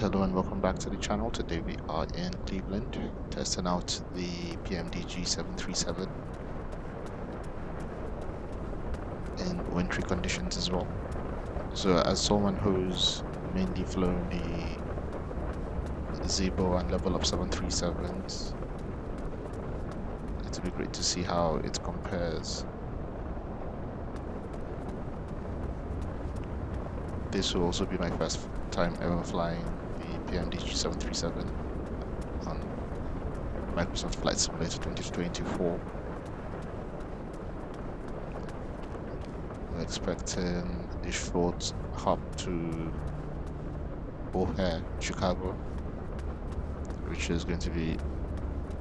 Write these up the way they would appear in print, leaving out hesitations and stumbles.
Hello and welcome back to the channel. Today we are in Cleveland testing out the PMDG 737 in wintry conditions as well. So as someone who's mainly flown the Zebo and level up 737s, it'll be great to see how it compares. This will also be my first time ever flying the PMDG 737 on Microsoft Flight Simulator 2024. We're expecting a short hop to O'Hare, Chicago, which is going to be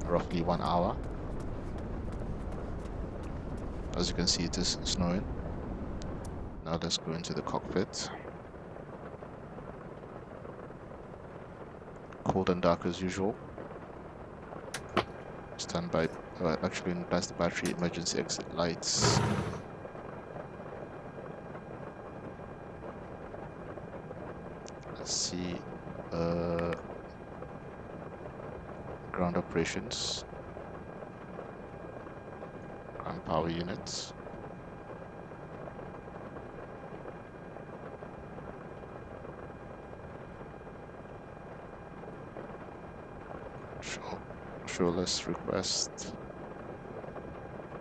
roughly 1 hour. As you can see, it is snowing. Now let's go into the cockpit. Cold and dark as usual. Standby. Actually, that's the battery emergency exit lights. Let's see. Ground operations. Ground power units. Showless request.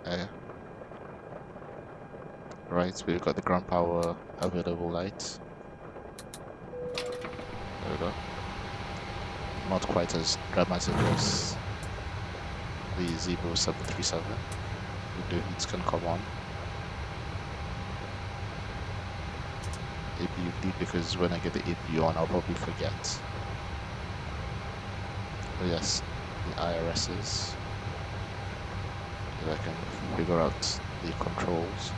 Air. Right, we've got the ground power available light. There we go. Not quite as dramatic as the Zebo 737. The heats can come on. APU bleed, because when I get the APU on, I'll probably forget. Oh yes, the IRSs. If I can figure out the controls.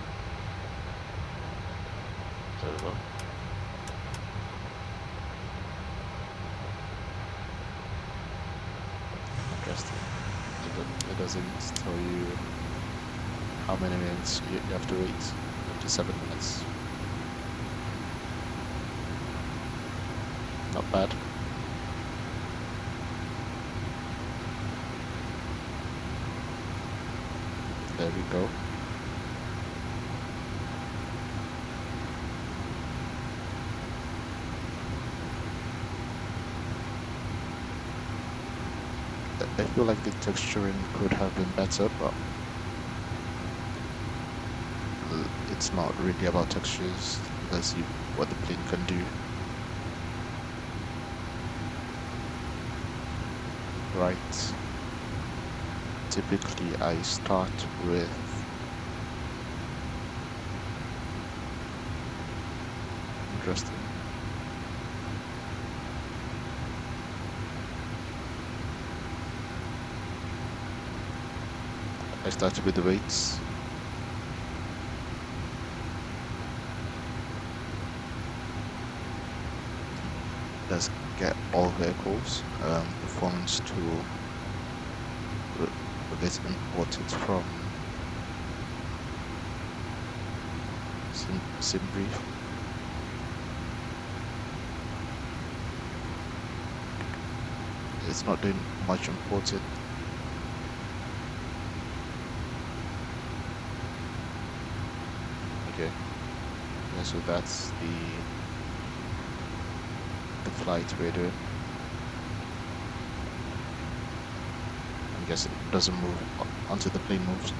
There we go. Interesting. It doesn't tell you how many minutes you have to wait. Up to 7 minutes. Not bad. There we go. I feel like the texturing could have been better, but it's not really about textures. Let's see what the plane can do. Right. Typically I start with interesting. I started with the weights. Let's get all vehicles. Performance tool. It's imported from SimBrief. It's not doing much imported. Okay, yeah, so that's the flight we're doing. I guess it doesn't move until the plane moves.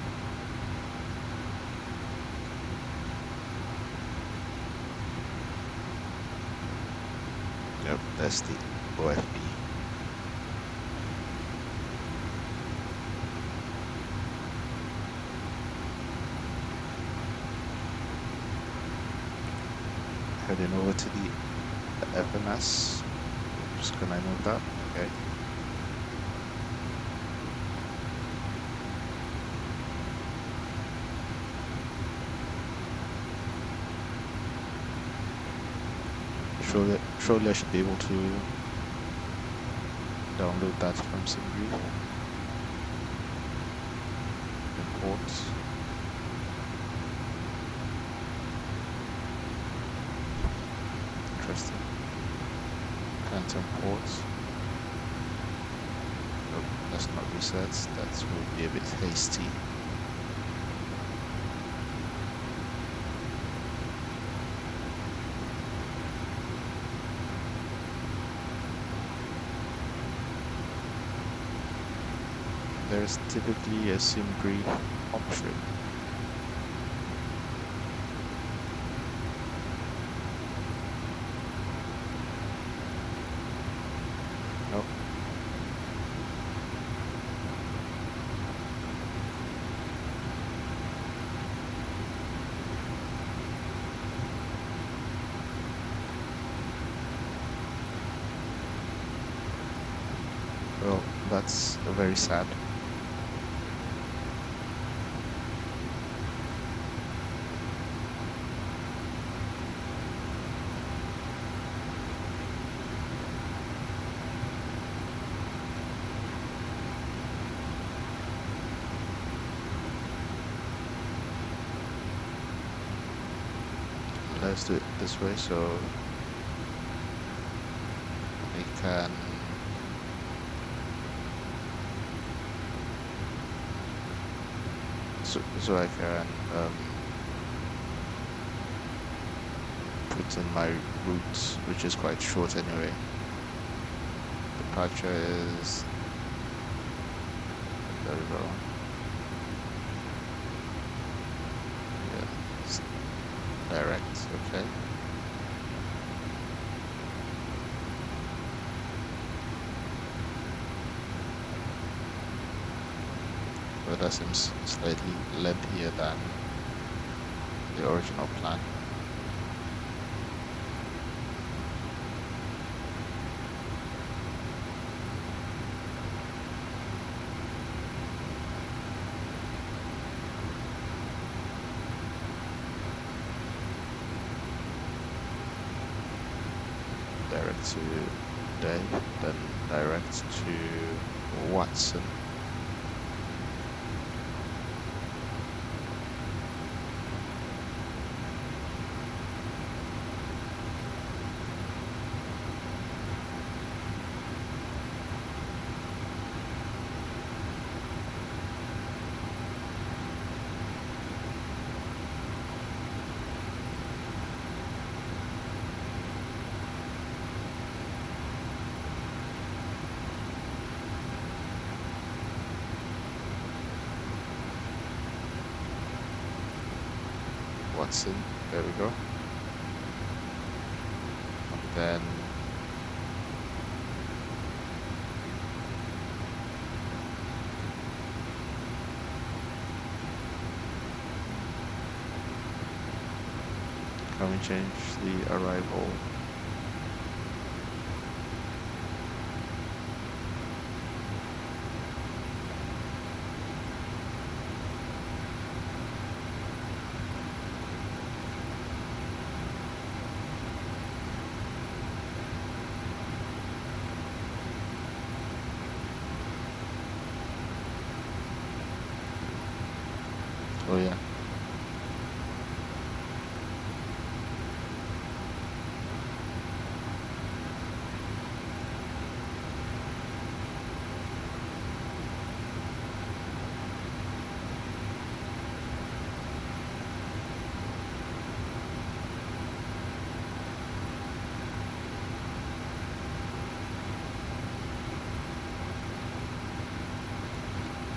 Yep, that's the OFB. Heading over to the FMS. Just gonna move that. Okay. Surely I should be able to download that from SimBrief. Import. Interesting. Phantom ports. Nope, let's not reset. That will be a bit hasty. There's typically a sim brief option. Nope. Well, that's very sad. Let's do it this way so we can so I can put in my route, which is quite short anyway. Departure is, there we go. Yeah, it's direct, okay. But that seems slightly lengthier than the original plan. Direct to Dave, then direct to Watson. Watson, there we go. And then can we change the arrival? Oh yeah.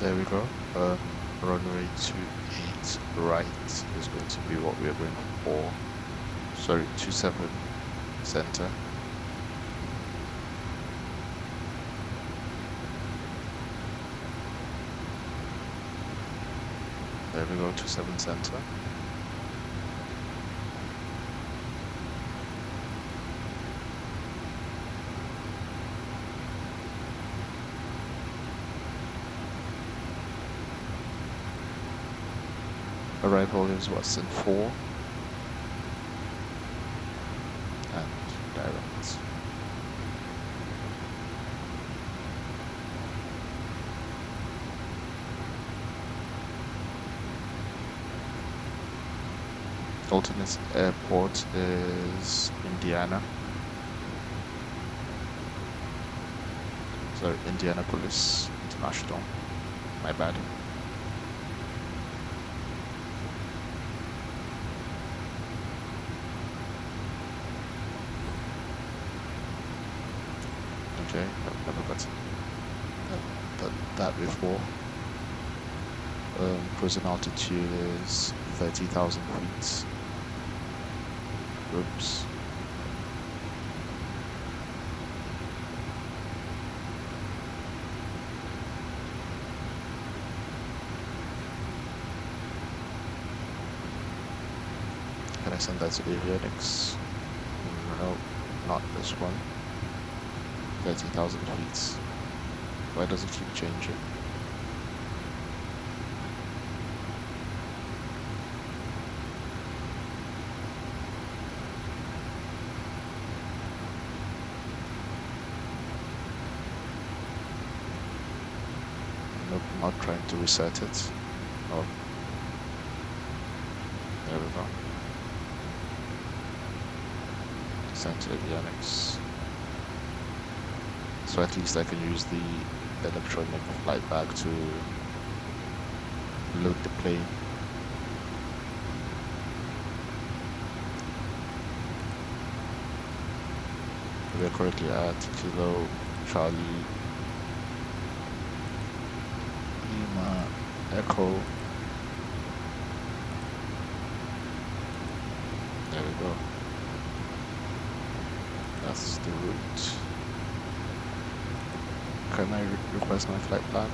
There we go. Runway 28 right is going to be what we are going for. Sorry, 27 center. There we go, 27 center. Arrival is Watson 4 and direct. Alternate airport is Indiana. Sorry, Indianapolis International. My bad. Okay, I've never got that before. Cruising altitude is 30,000 feet. Oops. Can I send that to avionics? No, not this one. 30,000 feet. Why does it keep changing? Nope, not trying to reset it. Oh, there we go. Send to avionics. So at least I can use the electronic flight bag to load the plane. We are currently at Kilo Charlie Lima Echo. There we go. That's the route. Can I request my flight plan?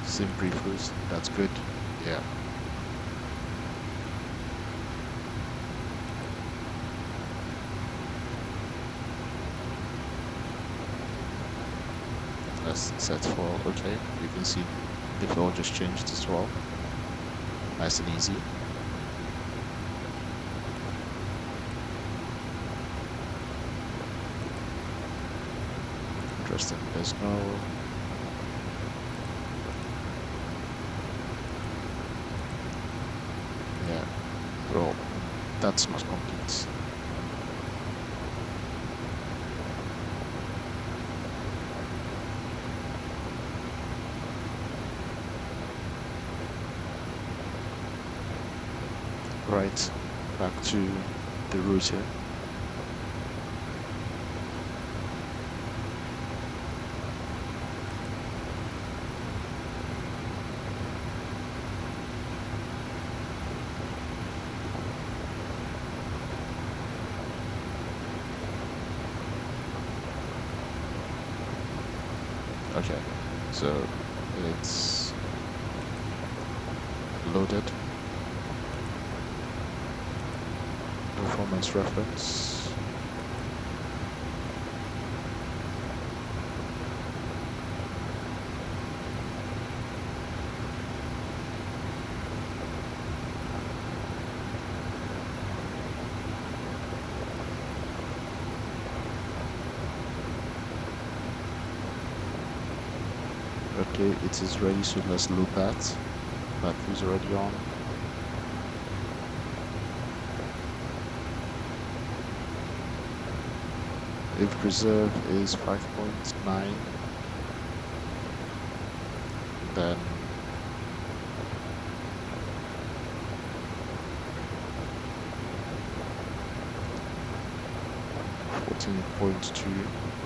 Sim prefers, that's good. Yeah. Let's set for, okay, you can see the flow just changed as well. Nice and easy. Interesting, there's no... Yeah, well, that's not complete. Right, back to the route here. Okay, so it's loaded. Performance reference. Okay, it is ready, so let's load that. Battery's already on. If reserve is 5.9, then -14.2,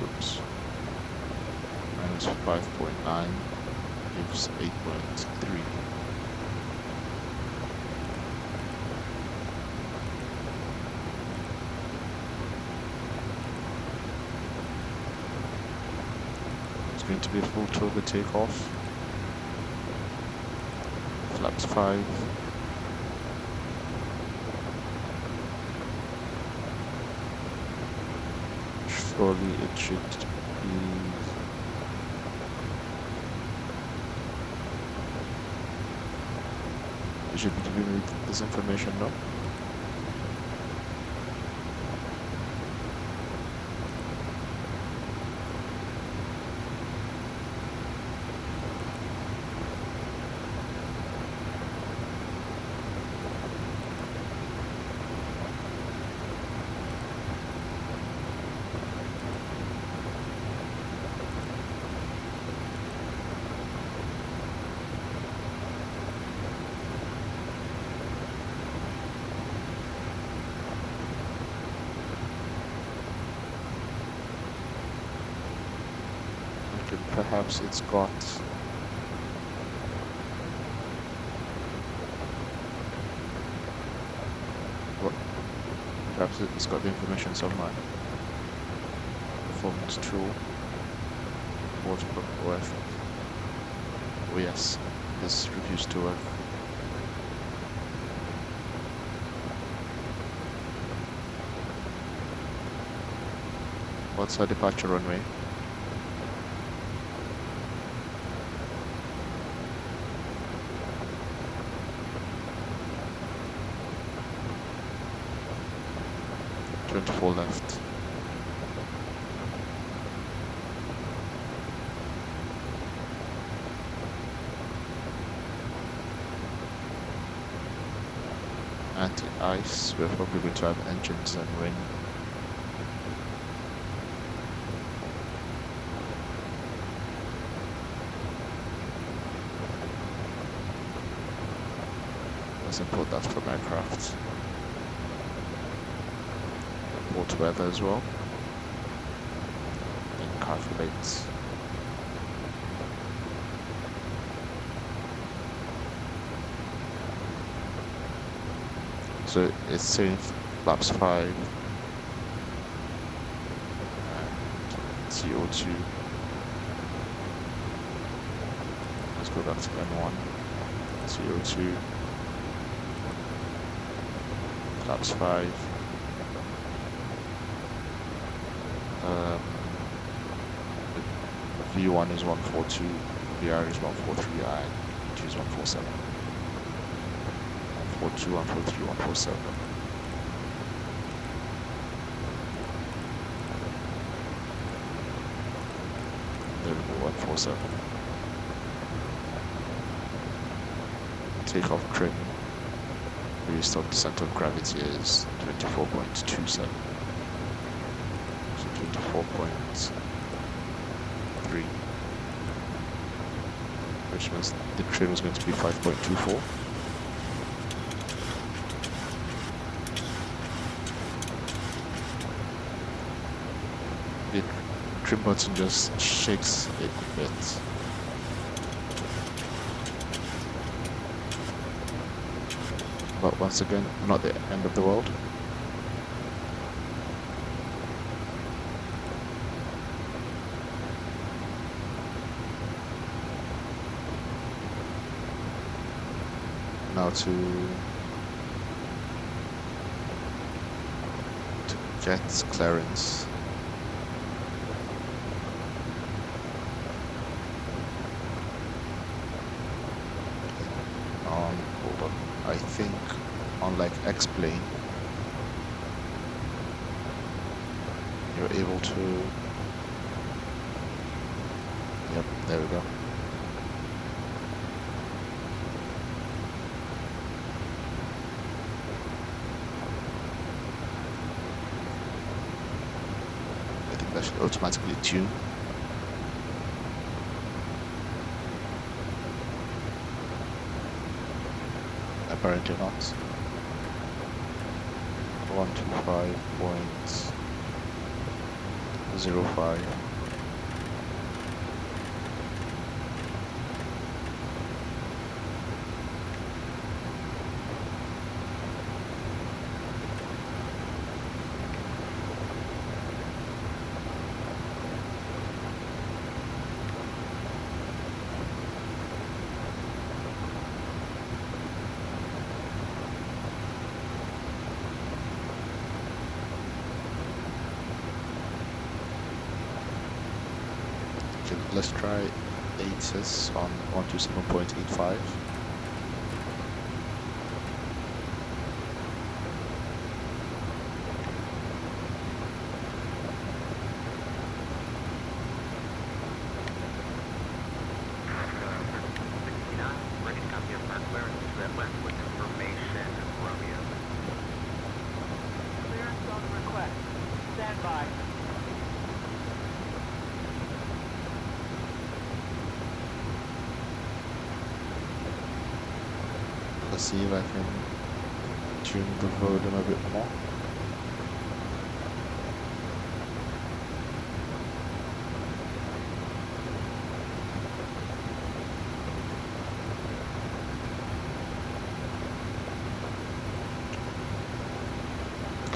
oops, minus 5.9 gives 8.3. Going to be a full turbo takeoff. Flaps 5. Surely it should be... It should be giving me this information now. perhaps it's got what? Perhaps it's got the information somewhere. Performance tool, waterproof OF. Oh yes, this refused to work. What's our departure runway? Four left. Anti-ice, we're probably going to have engines and wind. Let's import that from aircraft. Import weather as well. And calculate. So it's saying flaps 5 and CO2. Let's go back to N1. CO2. Flaps 5. V1 is 142, VR is 143, and G is 147. 142, 143, 147. There we go, 147. Takeoff trim, based on the center of gravity is 24.27. So 24.3. Which means the trim is going to be 5.24. The trim button just shakes it a bit. But once again, not the end of the world. Now to get clearance. Hold on. I think unlike X-plane, you're able to. Yep, there we go. That should automatically tune. Apparently not. 125.05. Let's try ATIS on 127.85. Let's see if I can tune the volume a bit more.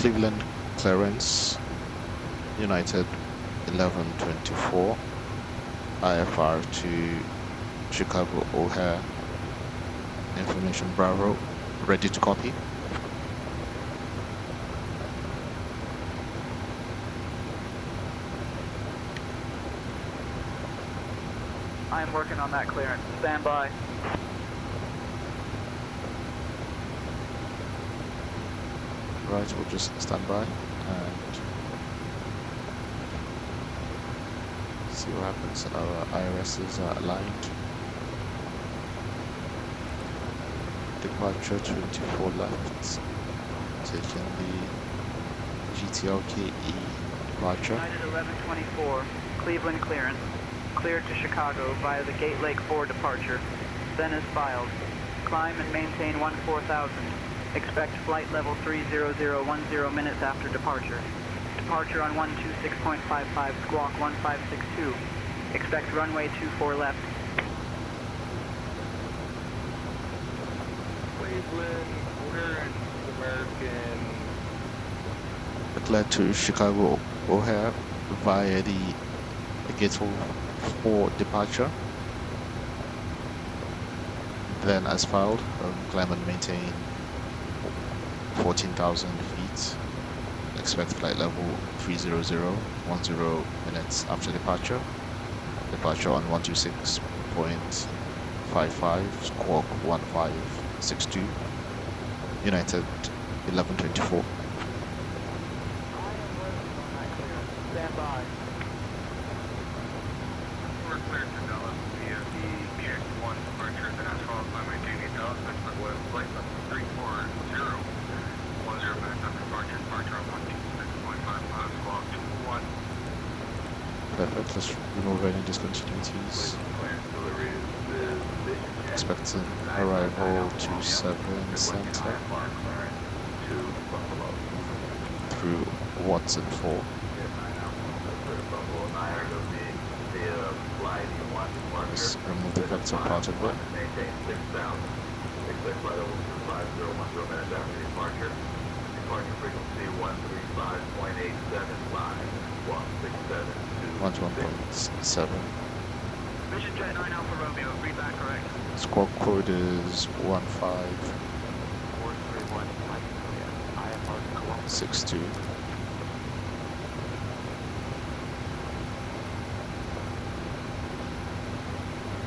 Cleveland clearance, United 1124, IFR to Chicago O'Hare, information Bravo, ready to copy. I am working on that clearance. Stand by. Right, we'll just stand by and see what happens. Our IRSs are aligned. Departure 24 left. Taking the GTLKE departure. United 1124, Cleveland clearance. Cleared to Chicago via the Gate Lake 4 departure. Then is filed. Climb and maintain 14,000. Expect flight level 30010 minutes after departure. Departure on 126.55 squawk 1562. Expect runway 24 left. Cleveland, clearance, American. Declared to Chicago O'Hare via the Gate 4 departure. Then as filed, climb and maintain 14,000 feet. Expect flight level 30010 minutes after departure. Departure on 126.55 squawk 1562. United 1124. Stand by. We're cleared to Dallas via the GX1 departure, then as followed by maintaining Dallas, expect flight level 34010 minutes after departure. Departure on 126.55 squawk 21. Perfect, let's remove any discontinuities. Expecting arrival to 7 center through Watson 4. Let's remove the vector part of it. Departure frequency 135.875, squawk 121.7. Mission Jet 9 Alpha Romeo, read back correct. Squawk code is 1562. 431,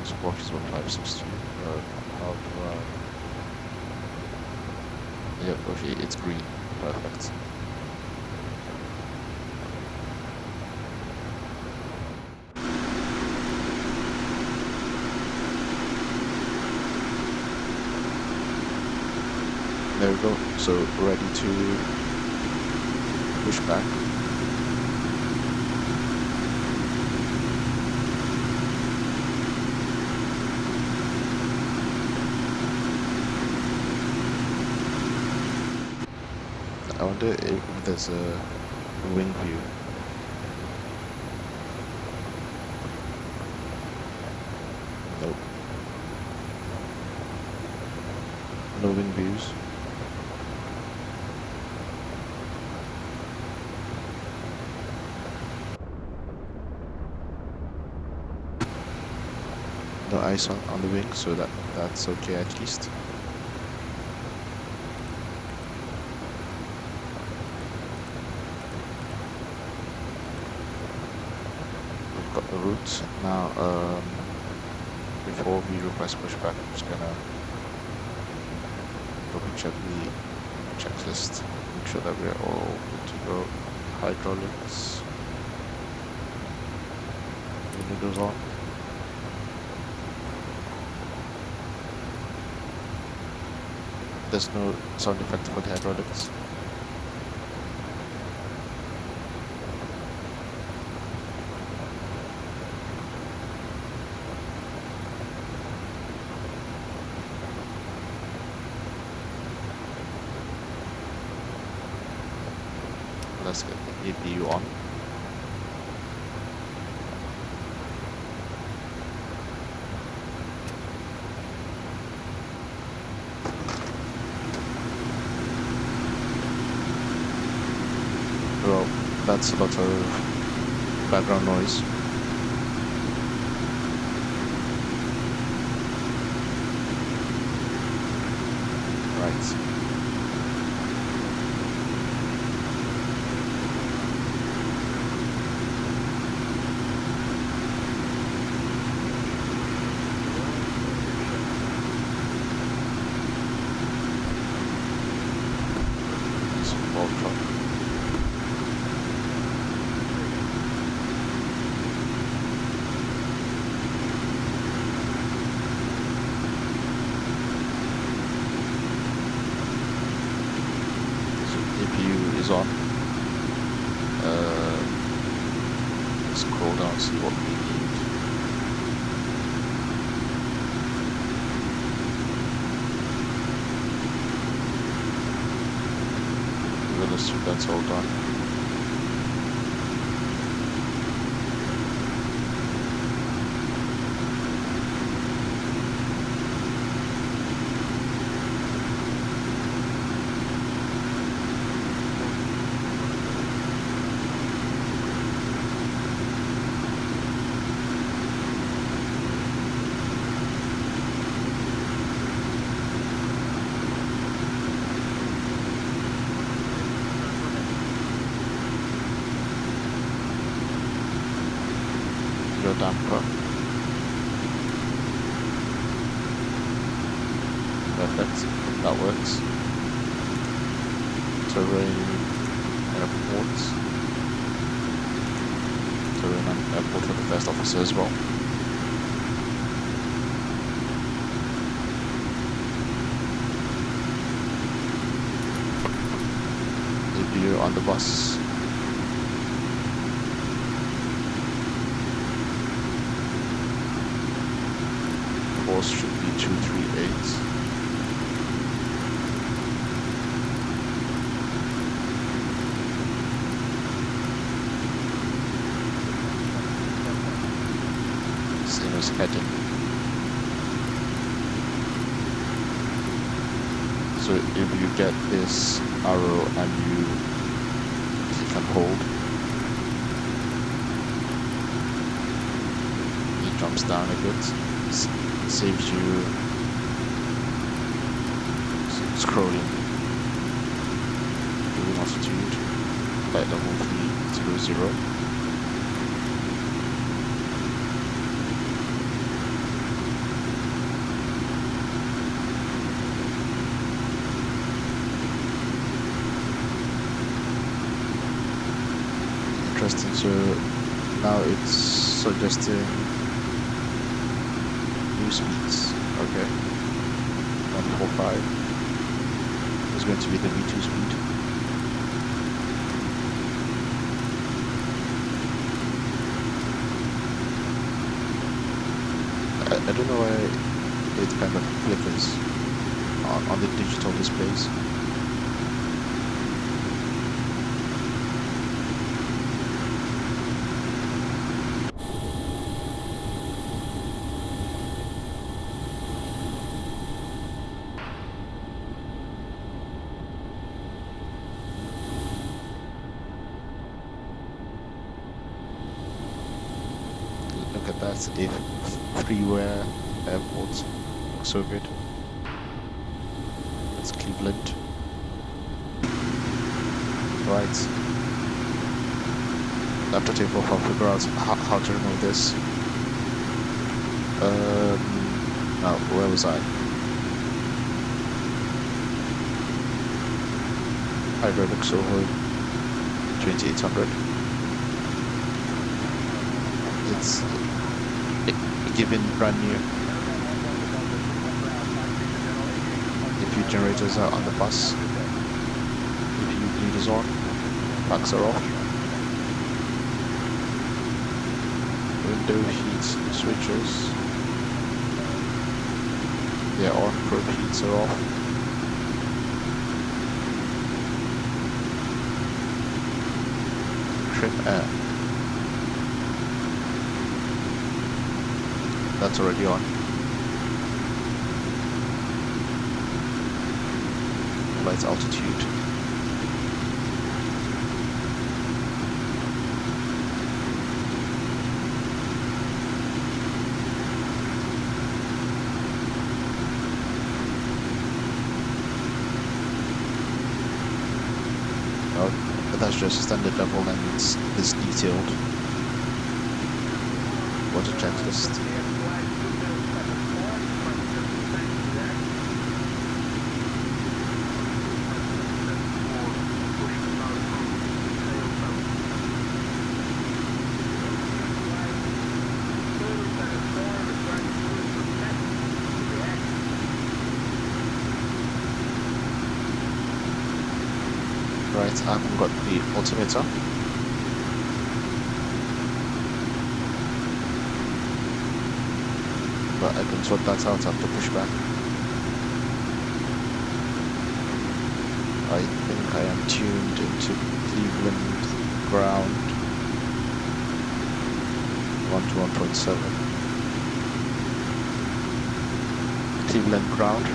Squawk is 1562. Yep, okay, it's green. Perfect. There we go. So ready to push back. I wonder if there's a wing view. Nope. No wing views. No ice on the wing, so that's okay at least. We've got the route now. Before we request pushback, I'm just gonna double check the checklist, make sure that we're all good to go. Hydraulics, windows on. There's no sound effect for the hydraulics. Let's get the APU on. That's a lot of background noise. Right. APU is on. Scroll down, see what we need. We'll assume that's all done. Your damper. Perfect, that works. Terrain, airport. Terrain and airport for the first officer as well. APU on the bus. Course should be 238. Same as heading. So if you get this arrow and you click and hold, it jumps down a bit. Saves you scrolling. Moving altitude, flight level 300. Interesting, so now it's suggesting new speeds. Okay, 145 is going to be the V2 speed. I don't know why it kind of flickers on the digital displays. Look at that, if freeware airports look so good. That's Cleveland. Right. After takeoff, I'll figure out how to remove this. Now, where was I? Hydraulic Soho 2800. It's given brand new. APU generators are on the bus. APU bleed is on. Packs are off. Window heat switches. They're on. Probe heats are off. Trim air. That's already on. Flight altitude. it's just standard level and it's this detailed. What a checklist. Right, I haven't got the altimeter. But I can sort that out after pushback. I think I am tuned into Cleveland ground 1 to 1.7. Cleveland ground,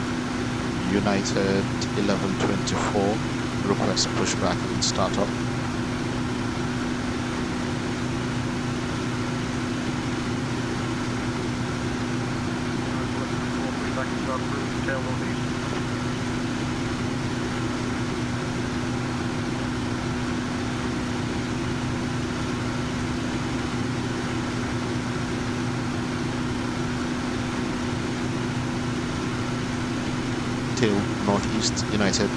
United 1124. Request pushback and start up. Pushback and start through tail northeast. Tail northeast, United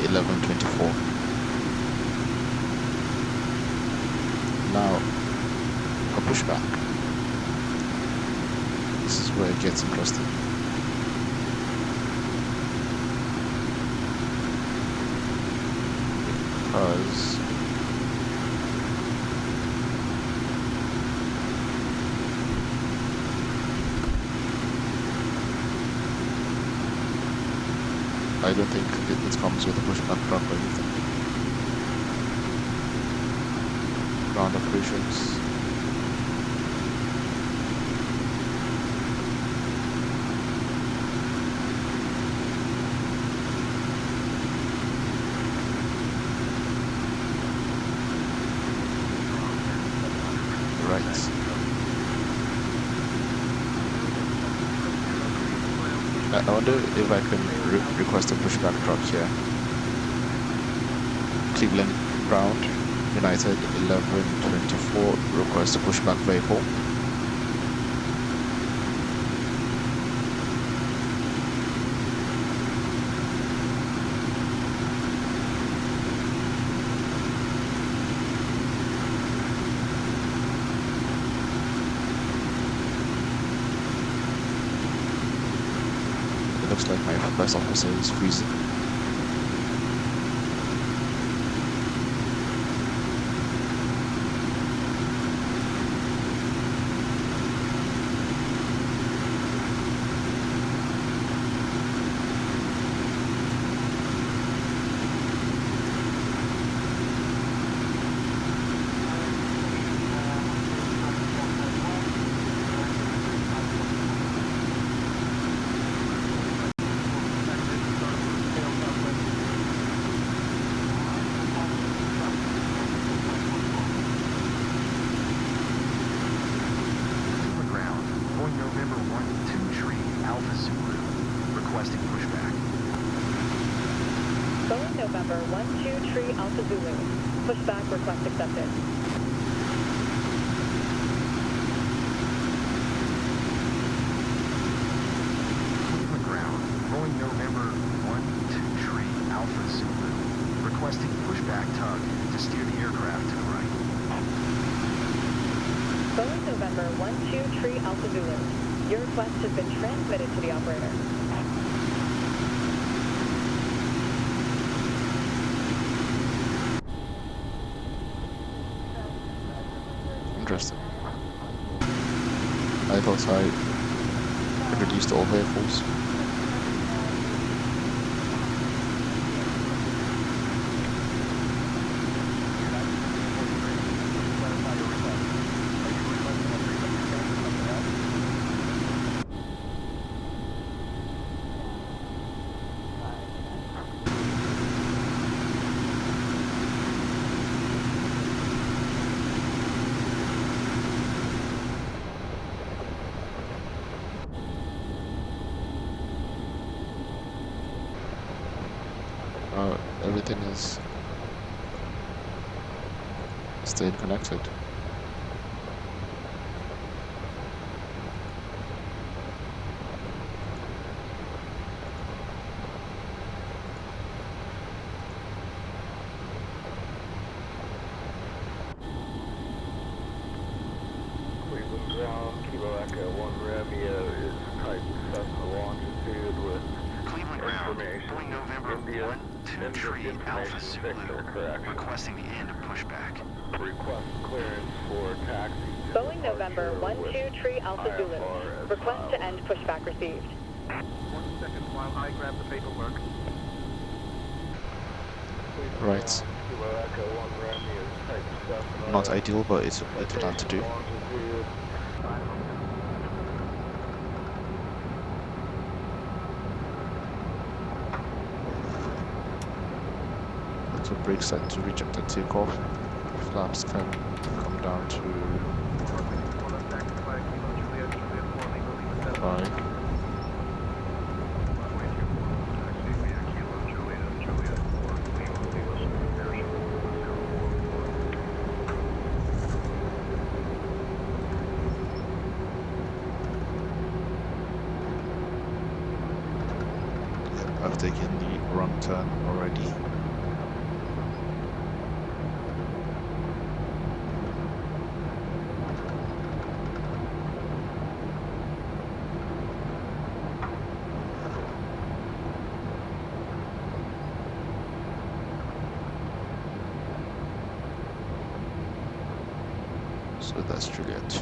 1124. Now, a pushback. This is where it gets interesting. Because I don't think it comes with a pushback truck or anything. Ground operations. Right. I wonder if I can request a pushback truck here. Cleveland ground, United 1124, request a pushback vehicle. It looks like my first officer is freezing. Boeing November 12 Tree Alpha Zulu. Pushback request accepted. Cleveland ground, Boeing November 12 Tree Alpha Zulu. Requesting pushback tug to steer the aircraft to the right. Boeing November 12 Tree Alpha Zulu. Your request has been transmitted to the operator. Interesting. I thought I reduced all vehicles. Everything is Staying connected. Cleveland ground, Kilo Echo 1 Romeo is type Cessna longitude with Cleveland ground, information. Boeing November India, 123 Alpha information Zulu, signal correction. requesting the end of pushback. Request clearance for taxi to Boeing November departure 123 Alpha with Zulu. IFR as Request to filed. end pushback received. 1 second while I grab the paperwork. Cleveland Right. ground, Kilo Echo 1 Romeo is type Cessna. Not ideal, but it's allowed to do. Longitude. Little brake set to reject the takeoff. Flaps can come down to 5. I've taken the wrong turn already. So that's Juliet 2.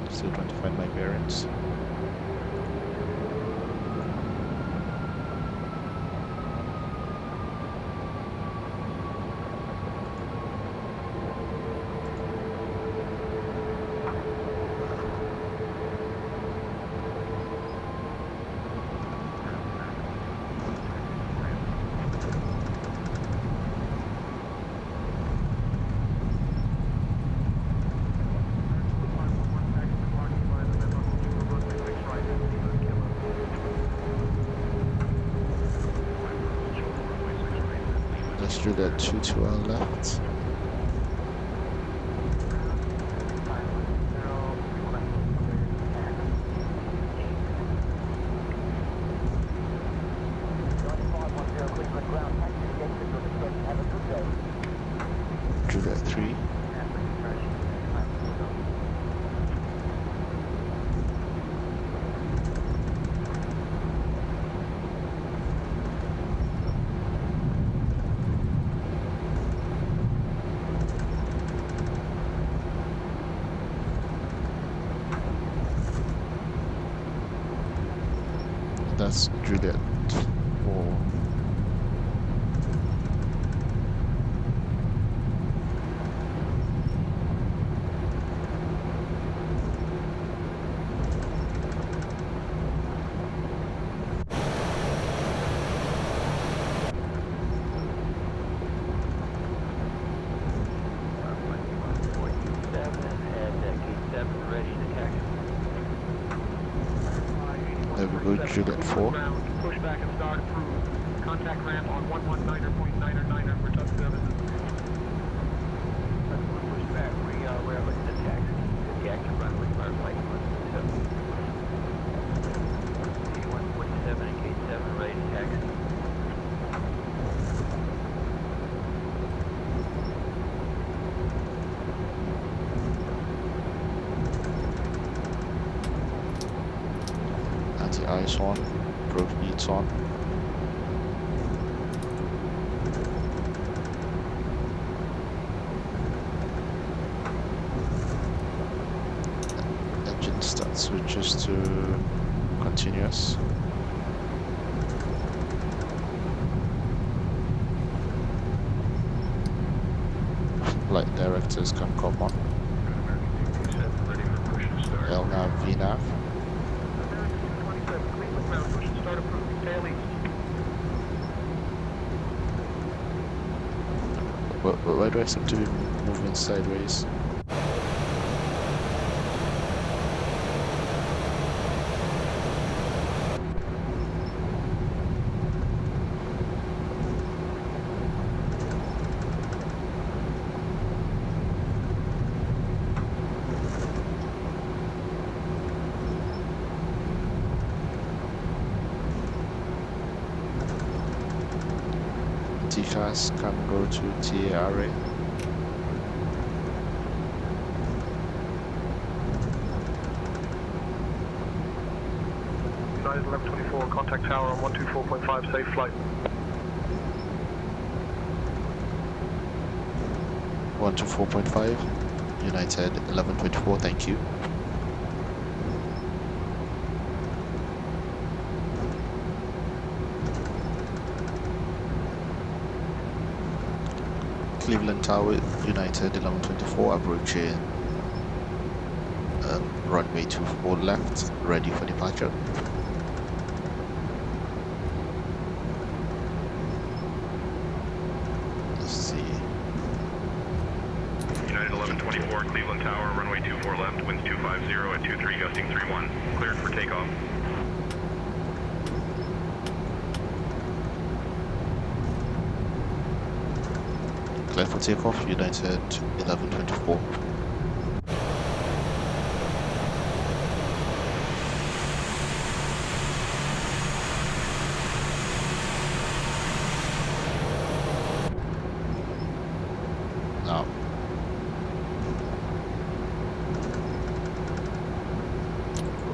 Still trying to find my bearings. That's Juliet 2 to our left. Juliet 3. That's Juliet 4. There we go, Juliet 4. Pushback and start approved. Contact ramp on 119.999 for tug services. Pushback, we're looking at taxi. The active runway bar flight 147 and K7 ready to taxi. Anti-ice on, broke beats on. Engine start switches to continuous. Flight directors can come on. LNAV, VNAV. American 227, Cleveland ground, push and start approved. Tail east. Why do I seem to be moving sideways? TCAS can go to TARA. United 1124, contact tower on 124.5, safe flight. 124.5, United 1124, thank you. Cleveland Tower, United 1124, approaching runway 24 left, ready for departure. Let's see. United 1124, Cleveland Tower, runway 24 left, winds 250 at 23, gusting 31. Cleared for takeoff. Clear for takeoff, United 1124. Now.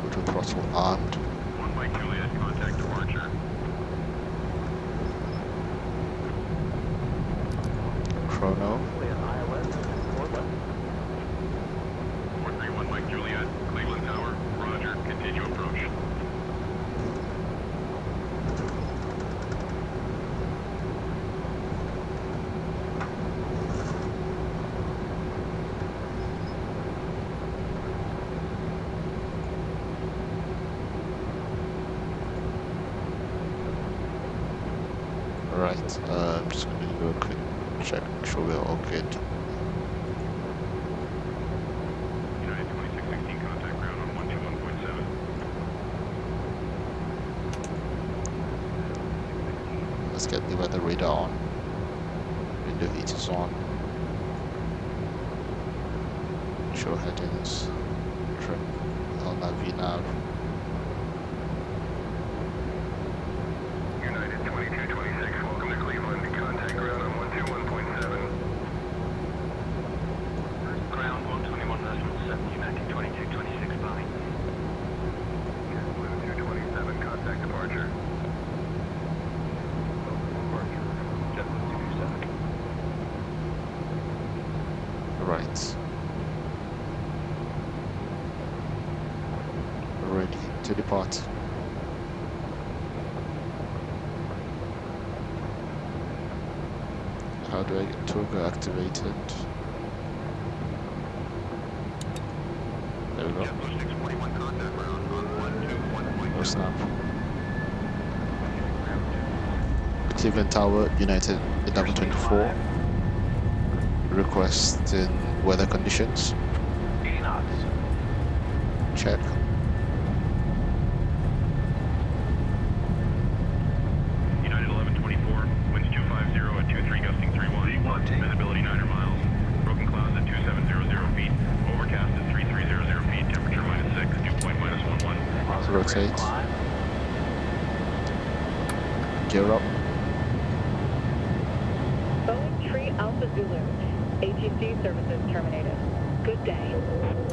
Auto throttle armed. 1 Mike Juliet, contact departure. Chrono. 431 Mike Juliet, Cleveland Tower, roger, continue approach. Right, I'm just going to do a quick check, make sure we're all good. United 2616, contact ground on 121.7. Let's get the weather radar on. Window heat is on. Show headings. Trim. LNAV, VNAV. United 2226, welcome to Cleveland, contact ground on 121.7. Ground 121.7, United 2226, Boeing. 227, contact departure. Right. Ready to depart. How do I get Toga activated? There we go. JetBlue 641, contact ground on 121.7. Oh snap. Cleveland Tower, United 1124. Requesting weather conditions. 80 knots. Check. United 1124, winds 250 at 23, gusting 31. Visibility 9 miles. Broken clouds at 2700 feet. Overcast at 3300 feet. Temperature -6. Dew point -11. Rotate. Gear up. Boeing Tree Alpha Zulu. ATC services terminated. Good day. United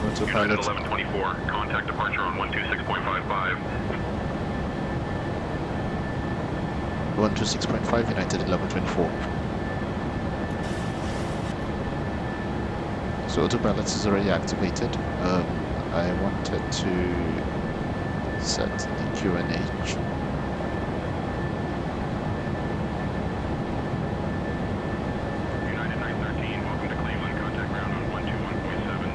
Autopilot. 1124, contact departure on 126.55. 126.5, United 1124. So autopilot is already activated. I wanted to set the QNH. United 913, welcome to Cleveland, contact ground on 121.7.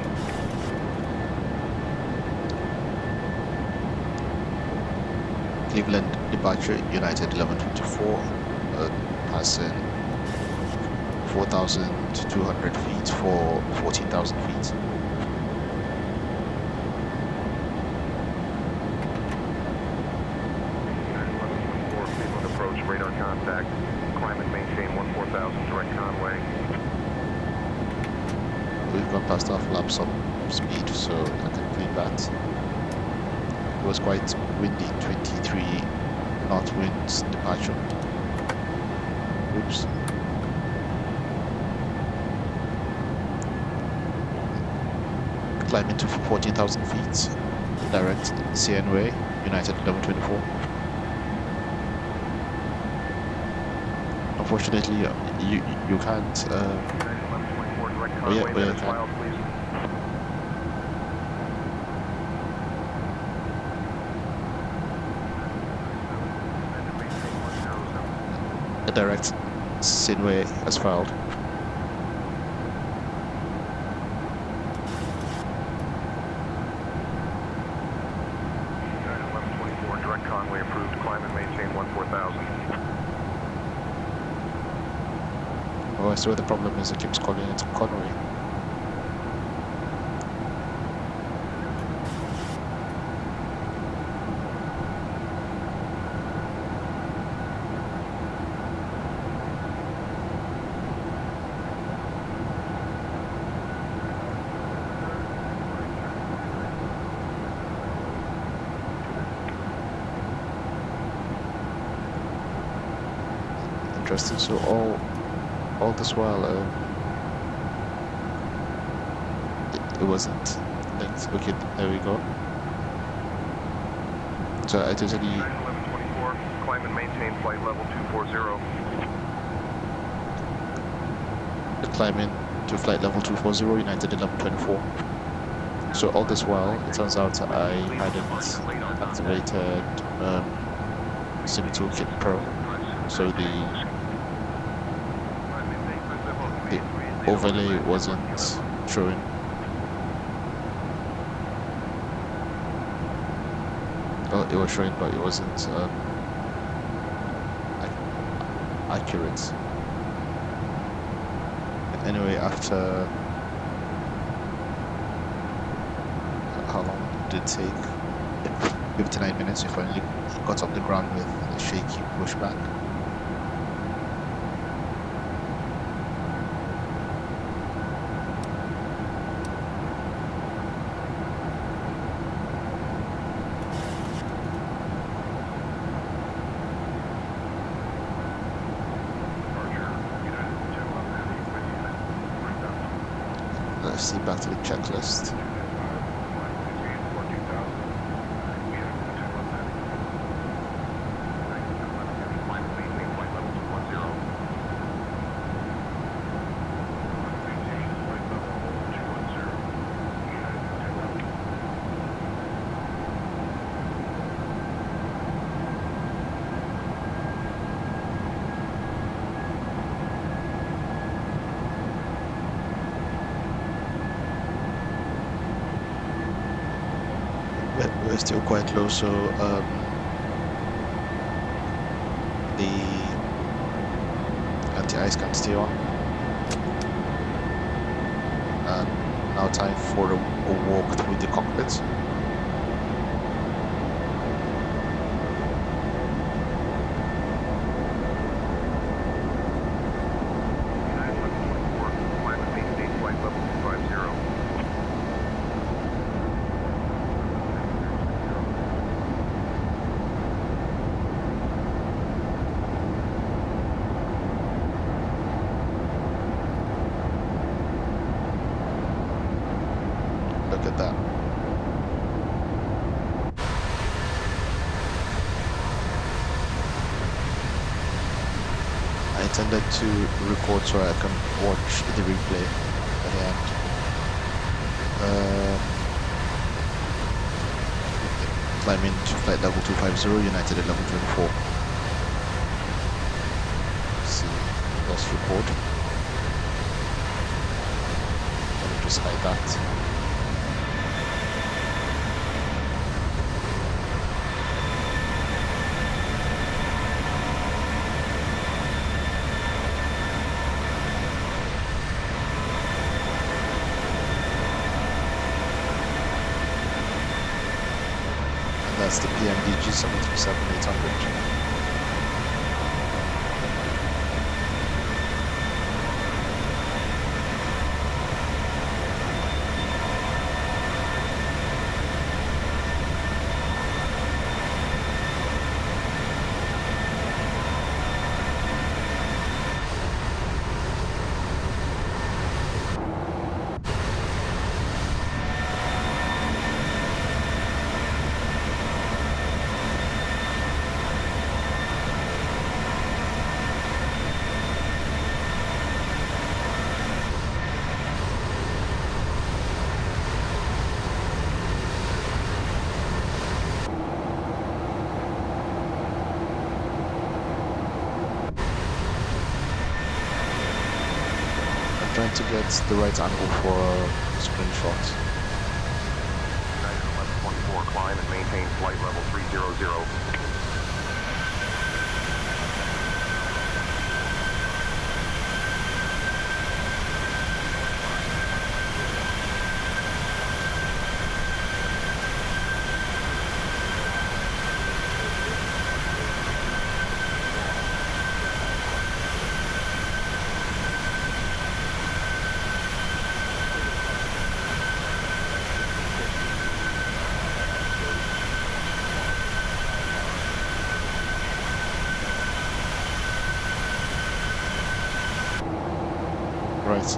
Cleveland departure, United 1124, passing 4,200 feet for 14,000 feet. United 1124, Cleveland approach, radar contact. Climb and maintain 14,000, direct Conway. we've gone past our flaps of speed, so I can claim that. It was quite windy, 23 knot winds departure. Oops. Climbing to 14,000 feet. Direct CN way, United 1124. Unfortunately, you can't. Oh yeah, you can. A direct CN way as filed. Direct Conway approved. Climb and maintain 14,000. Oh, I see where the problem is. It keeps calling it Conway. Interesting. So all this while, it wasn't linked. Okay, there we go. So I totally 1124, climb and maintain flight level 240. climbing to flight level 240, United 1124. So all this while, it turns out I hadn't activated Sim Toolkit Pro. So the overlay wasn't showing. Well, it was showing, but it wasn't accurate. Anyway, after how long did it take? 59 minutes. We finally got off the ground with a shaky pushback. Let's see, back to the checklist. We're still quite low, so the anti-ice can stay on. And now time for a walk through the cockpit. Look at that. I intended to record so I can watch the replay at the end. Climbing to flight level 250, United 1124. See, lost report. Let me just hide that. That's the PMDG 737-800. trying to get the right angle for a screenshot. United 1124, climb and maintain flight level 300. Right,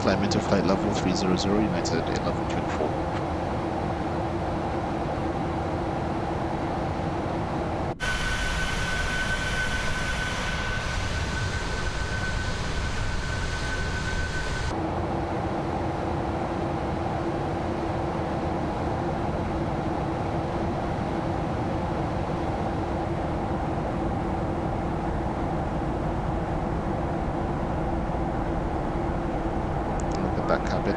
climb into flight level 300, United 1124. Look at that cabin.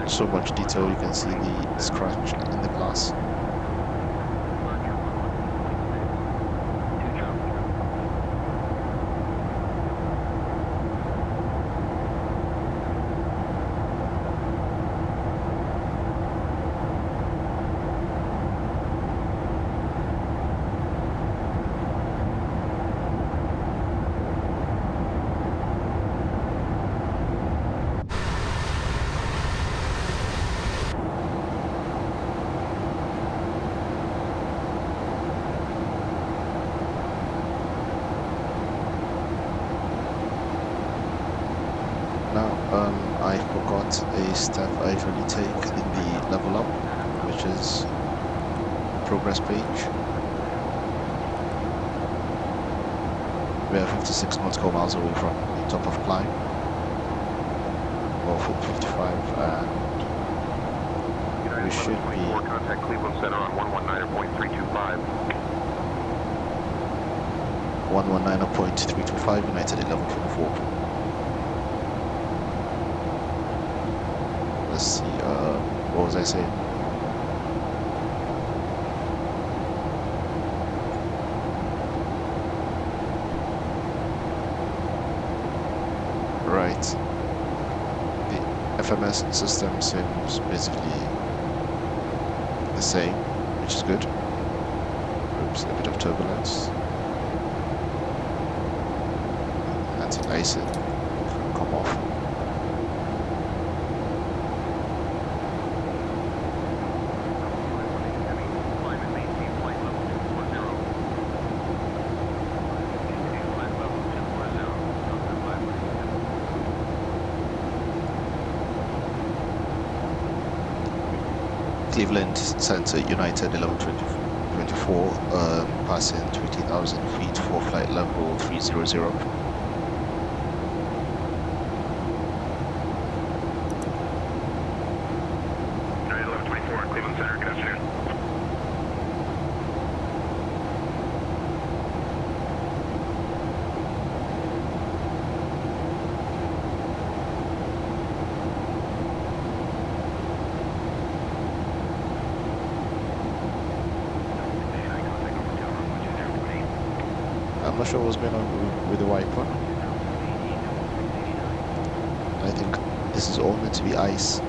So much detail, you can see the scratch in the glass. I forgot a step I usually take in the level up, which is progress page. We are 56 nautical miles away from the top of climb, or 55, and we should be contact Cleveland Center on 119.325. 119.325, United 1124. Let's see, what was I saying? Right. The FMS system seems basically the same, which is good. Oops, a bit of turbulence. Anti-icing come off. Cleveland Center, United 1124, passing 20,000 feet for flight level 300. United 1124, Cleveland Center, good afternoon. I'm not sure what's going on with the wiper. I think this is all meant to be ice.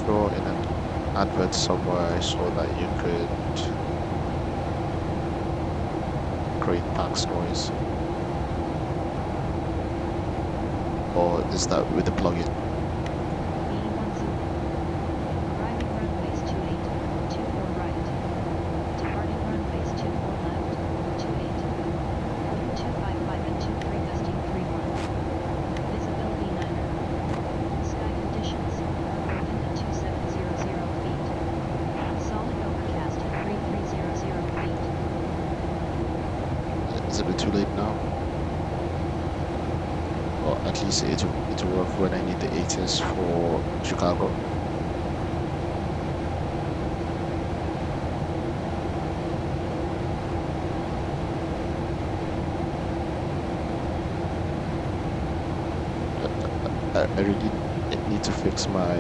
Sure, in an advert somewhere I saw that you could create PAX noise. Or is that with the plugin? Visible now. Or at least it'll work when I need the ATS for Chicago. I really need to fix my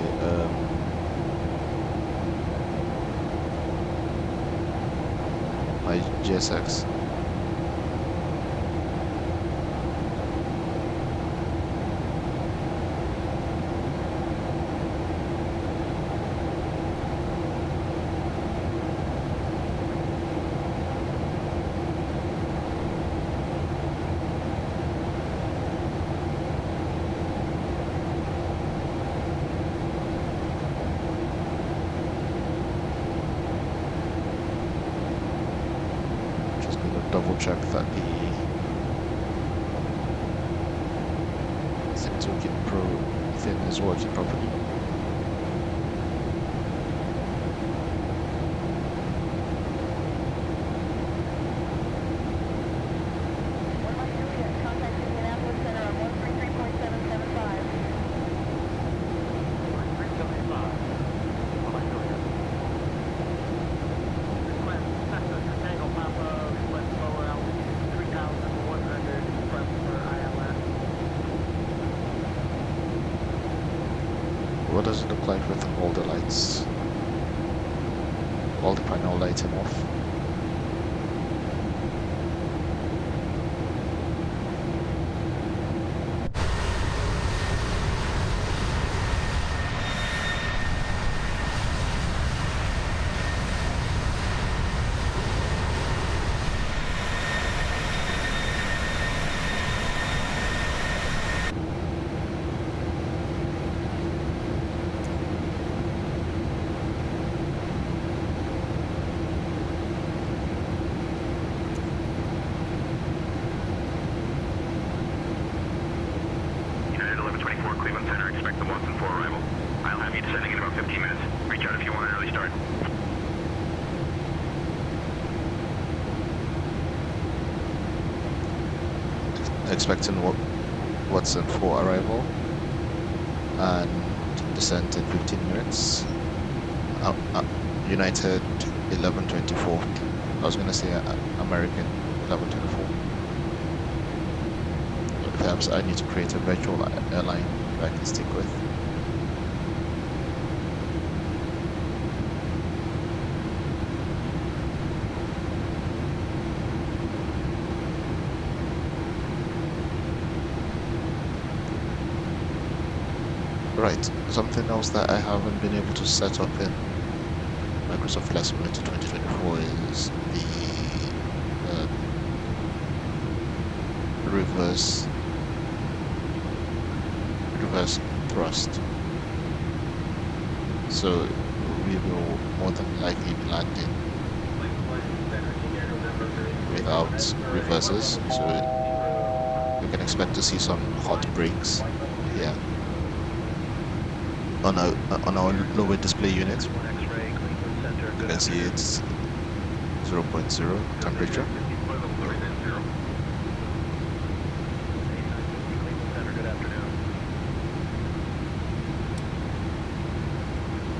my GSX. Double check that the Toolkit Pro thing is working properly. What does it look like with all the lights? All the panel lighting off? Expecting Watson for arrival and descent in 15 minutes. United 11:24. I was gonna say American 11:24. Perhaps I need to create a virtual airline that I can stick with. Right, something else that I haven't been able to set up in Microsoft Flight Simulator 2024 is the reverse thrust. So we will more than likely be landing without reverses, so you can expect to see some hot brakes here on our lower display unit. You can see it's 0.0 temperature.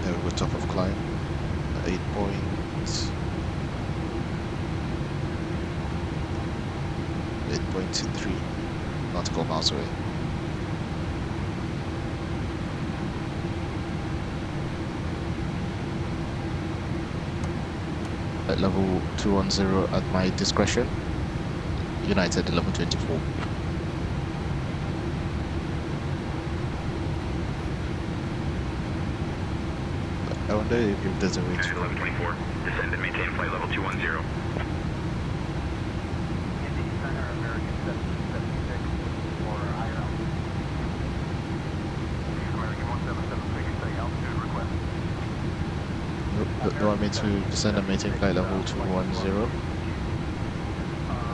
There we go, top of climb, 8.3 nautical miles away. At level 210 at my discretion, United 11:24. I wonder if there's a way to... 11:24, descend and maintain flight level 210. Do you want me to descend and maintain flight level 210?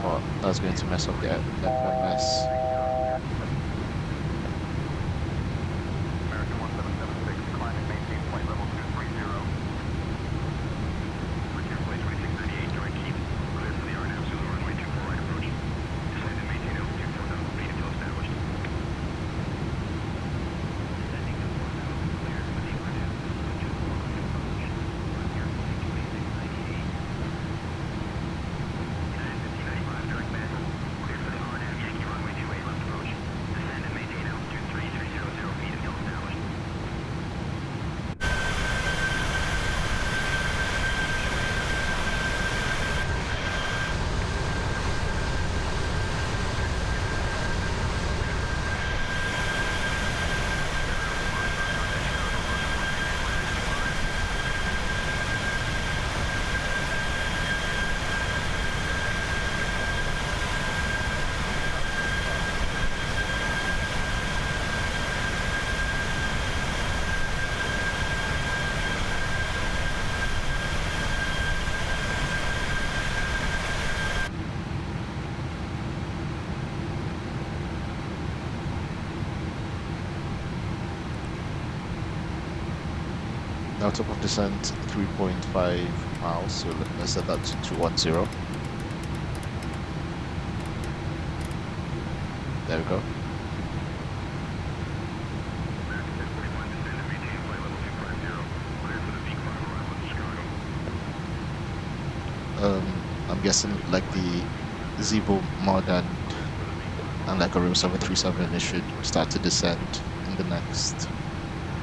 Oh, that's going to mess up the FMS. American 1776, climb and maintain flight level 230. Report 2638, join keep. Clear for the RNAV, Zulu runway 24 right approach. Descend and Now top of descent 3.5 miles, so let's set that to 210. There we go. I'm guessing like the Zeebo mod and like a real 737, it should start to descend in the next.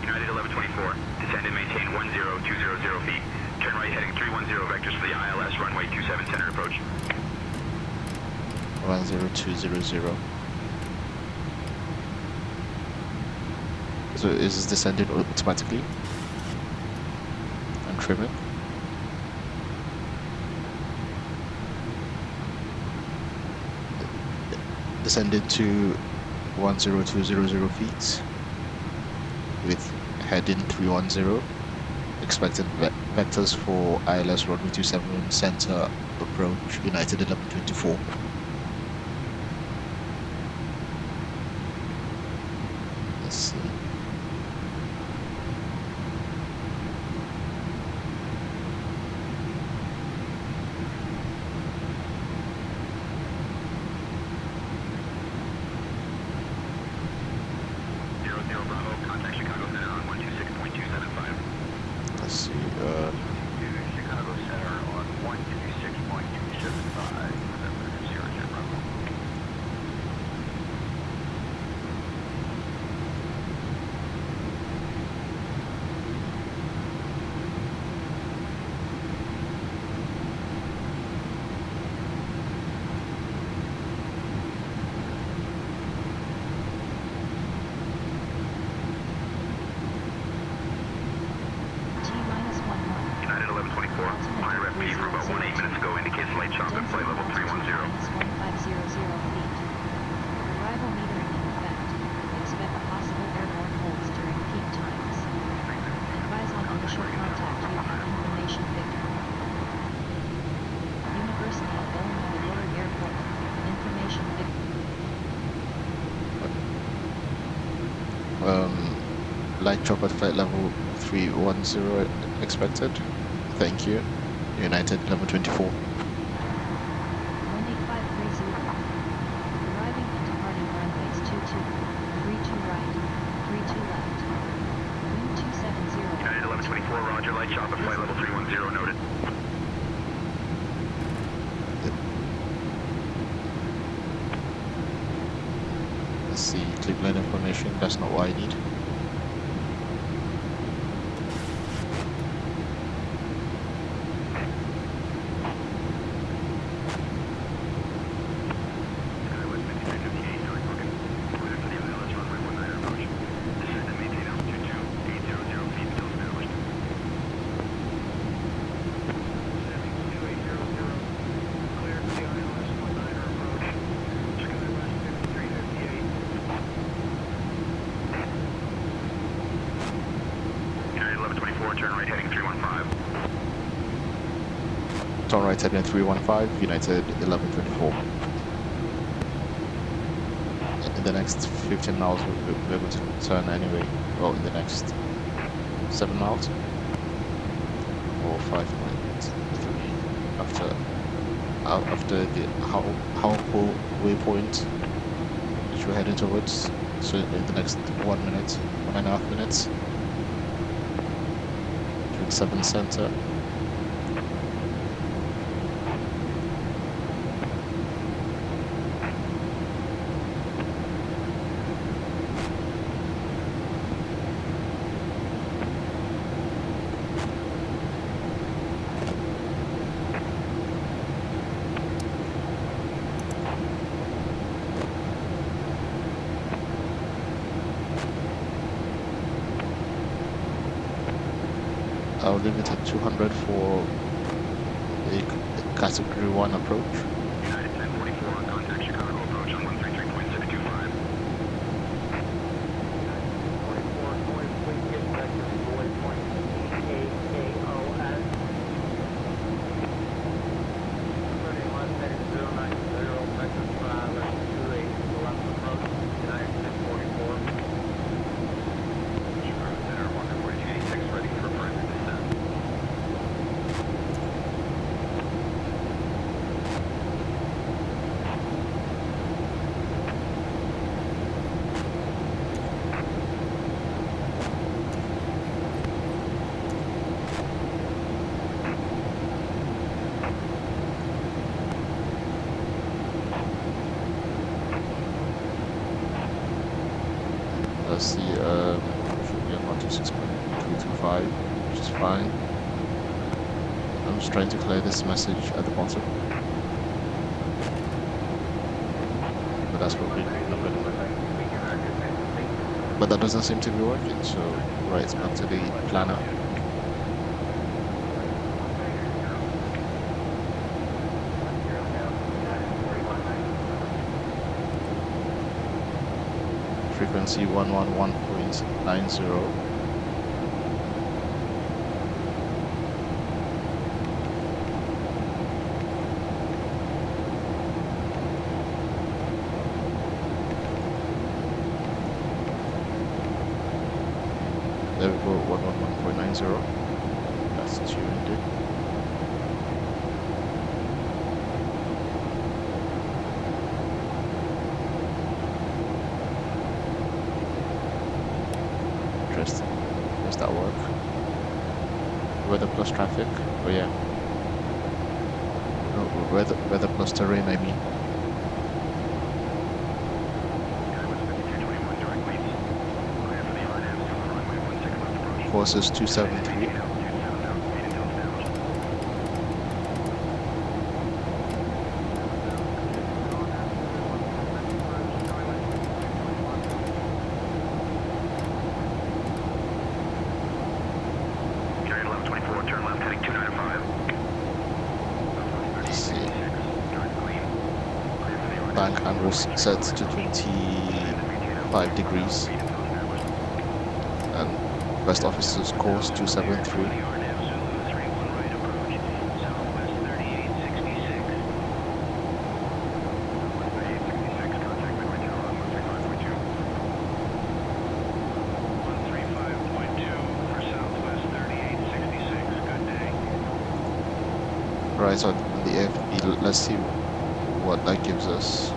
United 1124, descend and maintain 10200 feet. Turn right heading 310 vectors for the ILS runway 27 center approach. 10200. So is this descending automatically? And trimming? Descended to 10200 feet with heading 310. Expected vectors for ILS runway 27 center approach United 1124. Let's see. Let's see. Chicago Center on 126.275. United 1124, higher FP for about 18 minutes ago indicates light chop at flight level 310. Arrival metering in effect. Expect possible airborne holds during peak times. Advise on initial contact using information Victor. University of Illinois Willard Airport. Information Victor. Light chop at flight level 310 expected. Thank you. United 1124. 18530. Arriving and departing runways 22, 32 right, 32 left. Wind 270. United 1124, roger, light chop at flight level 310 noted. Let's see, Cleveland information, that's not what I need. Turn right heading 315. Turn right heading 315, United 1124. In the next 15 miles, we're going to turn anyway. Well, in the next 7 miles or 5.3 after the how waypoint which we're heading towards. So in the next 1 minute, 1.5 minutes. 7 center. I'll leave it at 200 for a category 1 approach. United 1044, contact Chicago approach on 133.625. 44, going please get back to the waypoint EAAOS. Turning left heading 090, vector 5, 28, left approach, United 1044. Chicago Center 14286, ready for further. gusty should be on 126.225, which is fine. I'm just trying to clear this message at the bottom, but that's probably not good enough. But that doesn't seem to be working, so right back to the planner. Frequency 111.90. There we go, 111.90. That's tuned in. Interesting. Does that work? Weather plus traffic? Oh yeah. No, weather plus terrain, I mean. Course is 273. Bank handles set to 25 degrees and West Officers course 273. Right, so on the AFB, let's see what that gives us.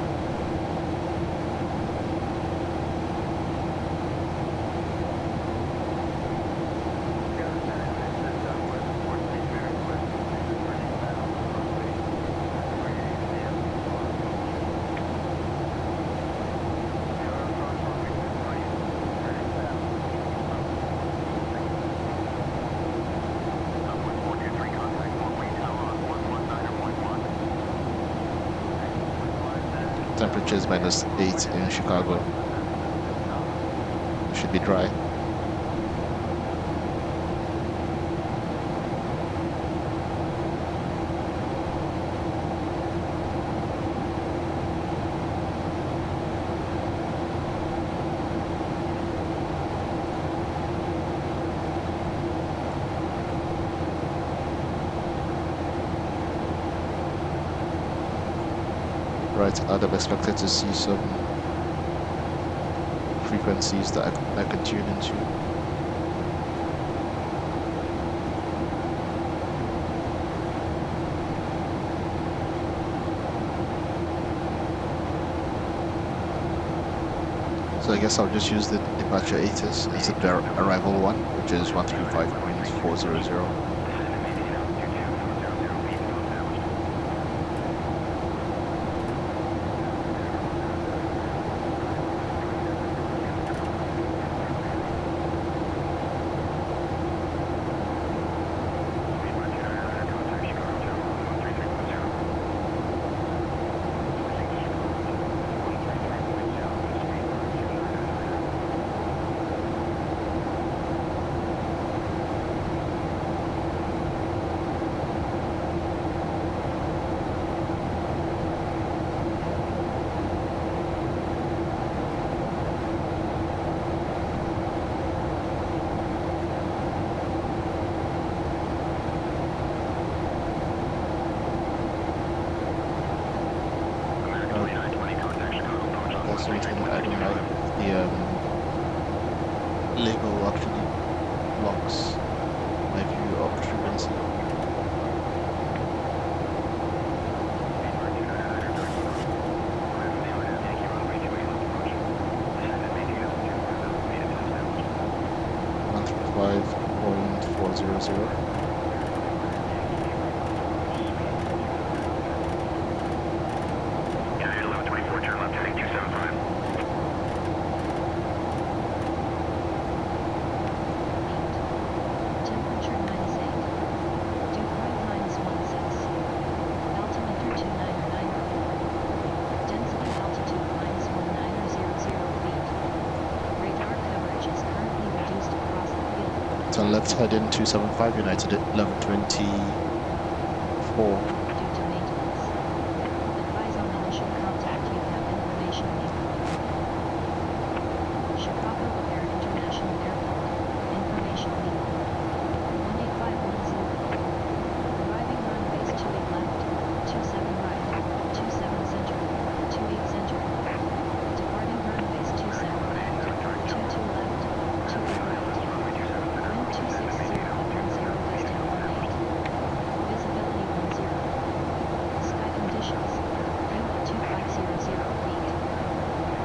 Temperature is -8 in Chicago. It should be dry. Right, I'd have expected to see some frequencies that I can tune into. So I guess I'll just use the departure ATIS instead of the arrival one, which is 135.400. Something I don't like. The Lego actually blocks my view of frequency. .400. Turn left heading 275 United 1124. Due to maintenance. Advise on initial contact you have information needed. Chicago O'Hare International Airport. Information needed. 18510. Arriving runways 28 left, 27 right, 27 center, 28 center. Departing runways 27 left, 22 left, 28 right. Wind 260 10 gusting 18. Visibility 10. Sky conditions. Humid 2500 feet.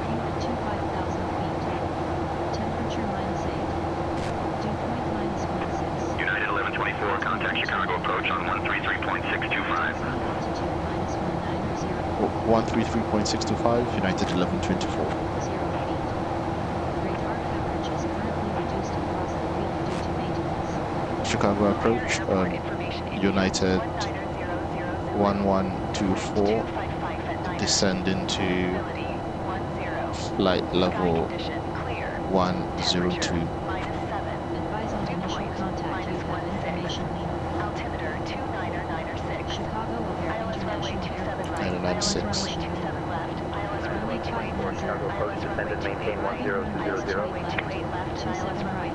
Humid 25,000 feet. Temperature -8. Dew point -16. United 1124, contact Chicago approach on 133.625. Altitude -190. 133.625 United 1124. 0 feet. Radar coverage is currently reduced across the field due to maintenance. Chicago approach, United 1124, descending to flight level 102. Advise on initial contact you have information needed. Altimeter 29906. Chicago O'Hare International Airport. 996. left. ILS runway 284. Chicago approach descended, maintain 10200. Runway 28 left. 27 right,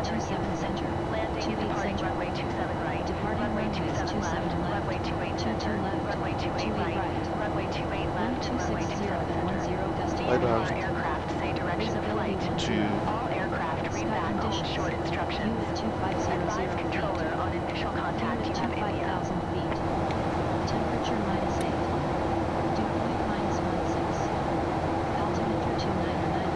27 center, Landing and 28 departing center. runway 27 right. Departing runway runways 27 left. 27 left, Runway 28 22 center. left, Runway 28 28 right. right. Runway 28 left. Wind 260 Runway 27 10 center. gusting Bye bye. All aircraft say direction of Visibility flight. 2 All aircraft Sky read back all conditions. short instructions. Humid 2500 Advise feet. controller on initial contact. Humid You have India. 25,000 feet. Temperature -8. Dew point -16. Altimeter 299.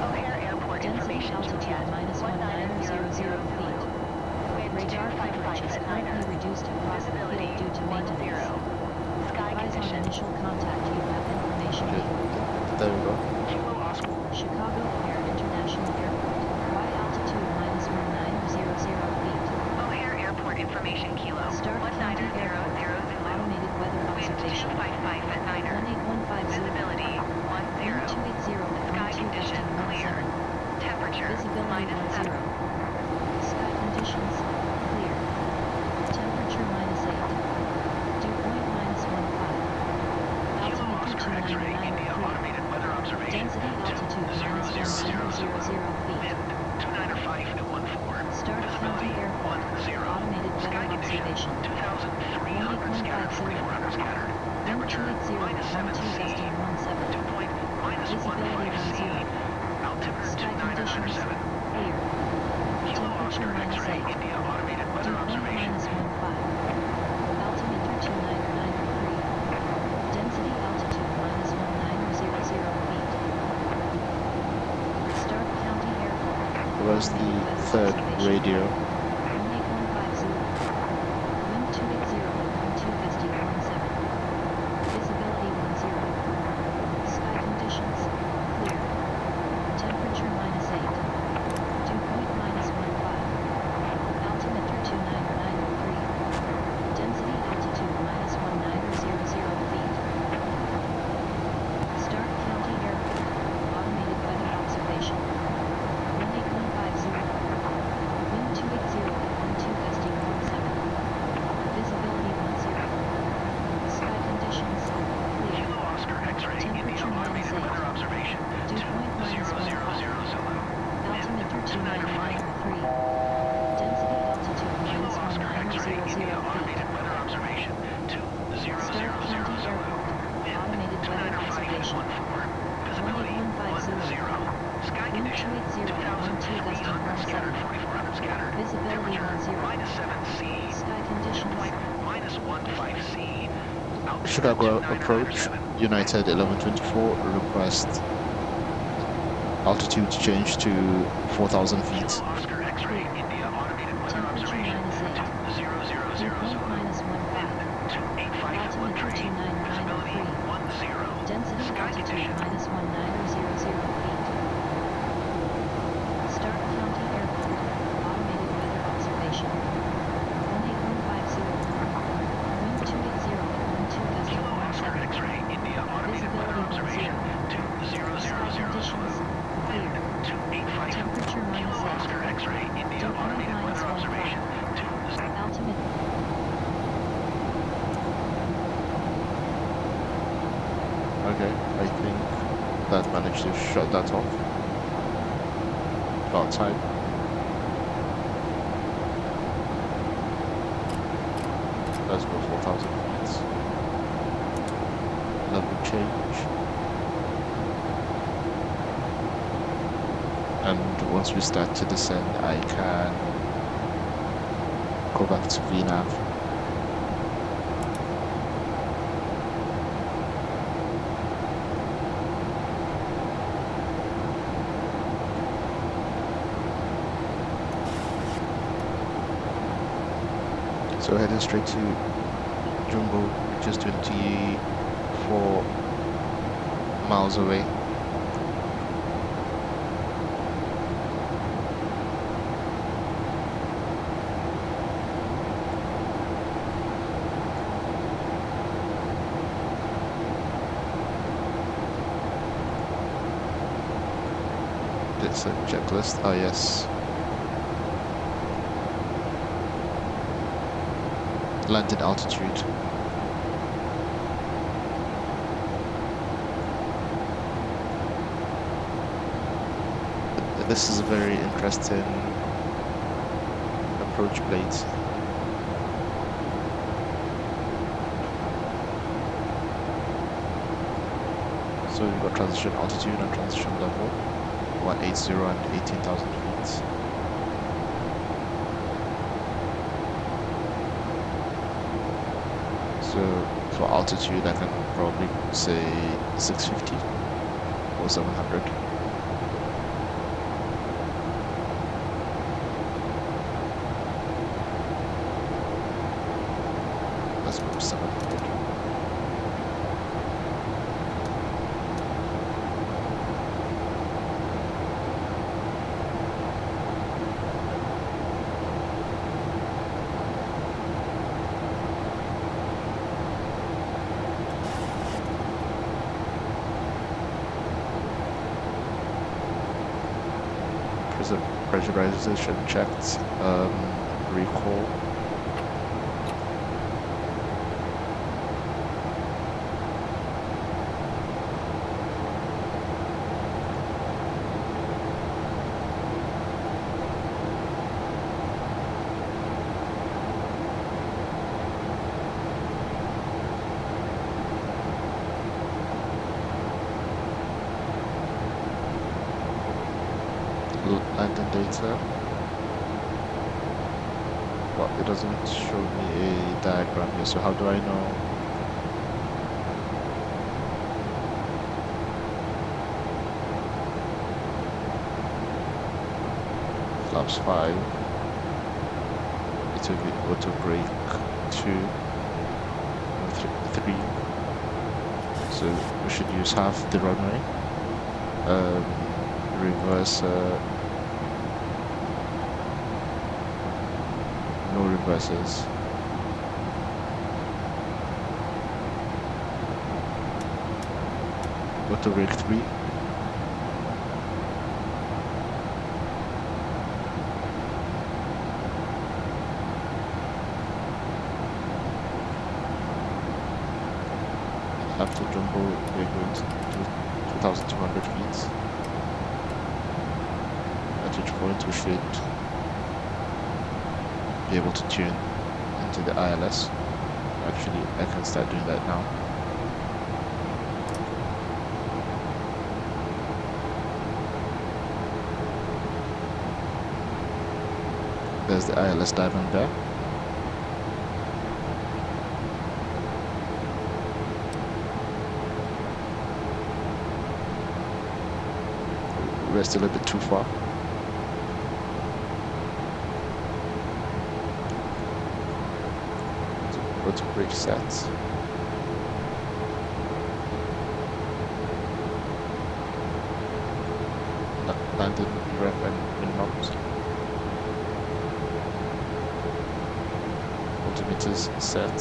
O'Hare Airport Density information altitude Juliet. -1900 feet. Wind Radar coverage 255 is at currently 9er. reduced across the Visibility field due to 10. maintenance. Sky Advise on conditions. initial contact you have information needed. There we go. Chicago O'Hare International Airport. Y altitude -1900 feet. O'Hare Airport information Kilo. Start county 19000 airport. Zulu. Automated weather Wind observation. 255 at 9er. 18150. Visibility 10. Wind 280 at Sky 12 condition gusting clear. 17. Temperature Visibility -7. 10. Sky conditions clear. Temperature -8. Dew point -15. Altimeter 299 feet. Density altitude -1900 feet. Start county airport. Automated weather observation. 18150. Wind 280 at 12 gusting 17. Visibility 10. Sky conditions clear. Temperature -8. Dew point -15. Altimeter 299 feet. Density altitude -1900 feet. Start county airport. Where's the third radio? 18150. Wind 280 at 12 gusting 17. Visibility 10. Sky conditions clear. Temperature -8. Dew point -15. Altimeter 299 feet. Density altitude -1900 feet. Start county airport. Automated weather observation. 18150. Wind 280 at 12 gusting 17. Visibility 10. Sky conditions clear. Temperature -8. Dew point -15. Altimeter 299 Density altitude -1900 feet. Start county airport. Automated weather observation. 18150. Wind 280 at 12 gusting 17. Visibility 10. Sky conditions Chicago approach, United 1124, request altitude change to 4,000 feet. temperature -8. Dew point -15. Altimeter 299 Density altitude -1900 feet. Start county airport. Automated weather observation. 18150. Wind 280 at 12 gusting 17. Visibility 10. Sky conditions clear. Temperature -8. Dew point that managed to shut that off. About time. Let's go 4,000 feet. Level change. And once we start to descend, I can go back to VNAV. So heading straight to Jumbo, just 24 miles away. It's a checklist. Oh yes. Landing altitude. This is a very interesting approach plate. So we've got transition altitude and transition level, 180 and 18,000 feet. So for altitude, I can probably say 650 or 700. Let's go 700. Pressurization checked, recall. Landing data, but it doesn't show me a diagram here, so how do I know? Flaps 5, it will be auto brake 2, 3, so we should use half the runway. Reverse, no reverses. Auto brake 3. After Jumbo, we're going to 2,200 feet. At which point we should be able to tune into the ILS. Actually, I can start doing that now. There's the ILS diamond there. We're still a bit too far. Auto brake set. Landing rep and min-max. Altimeters set.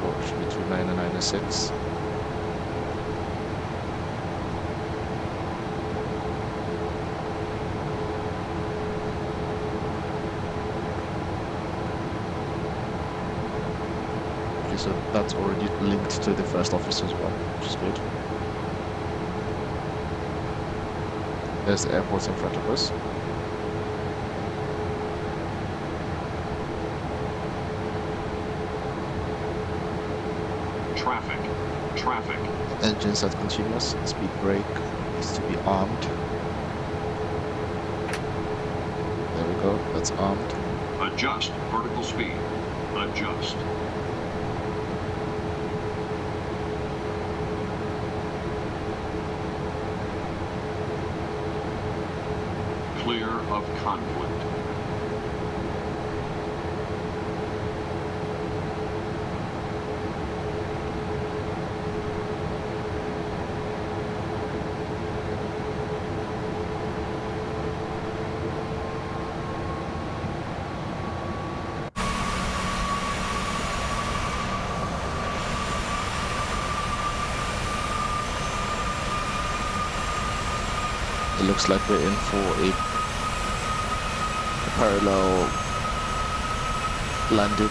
Or between 9 and 906. So that's already linked to the first office as well, which is good. There's the airport in front of us. Traffic. Engines at continuous. Speed brake is to be armed. There we go, that's armed. Adjust vertical speed. Adjust. Clear of conflict. It looks like we're in for a parallel landing.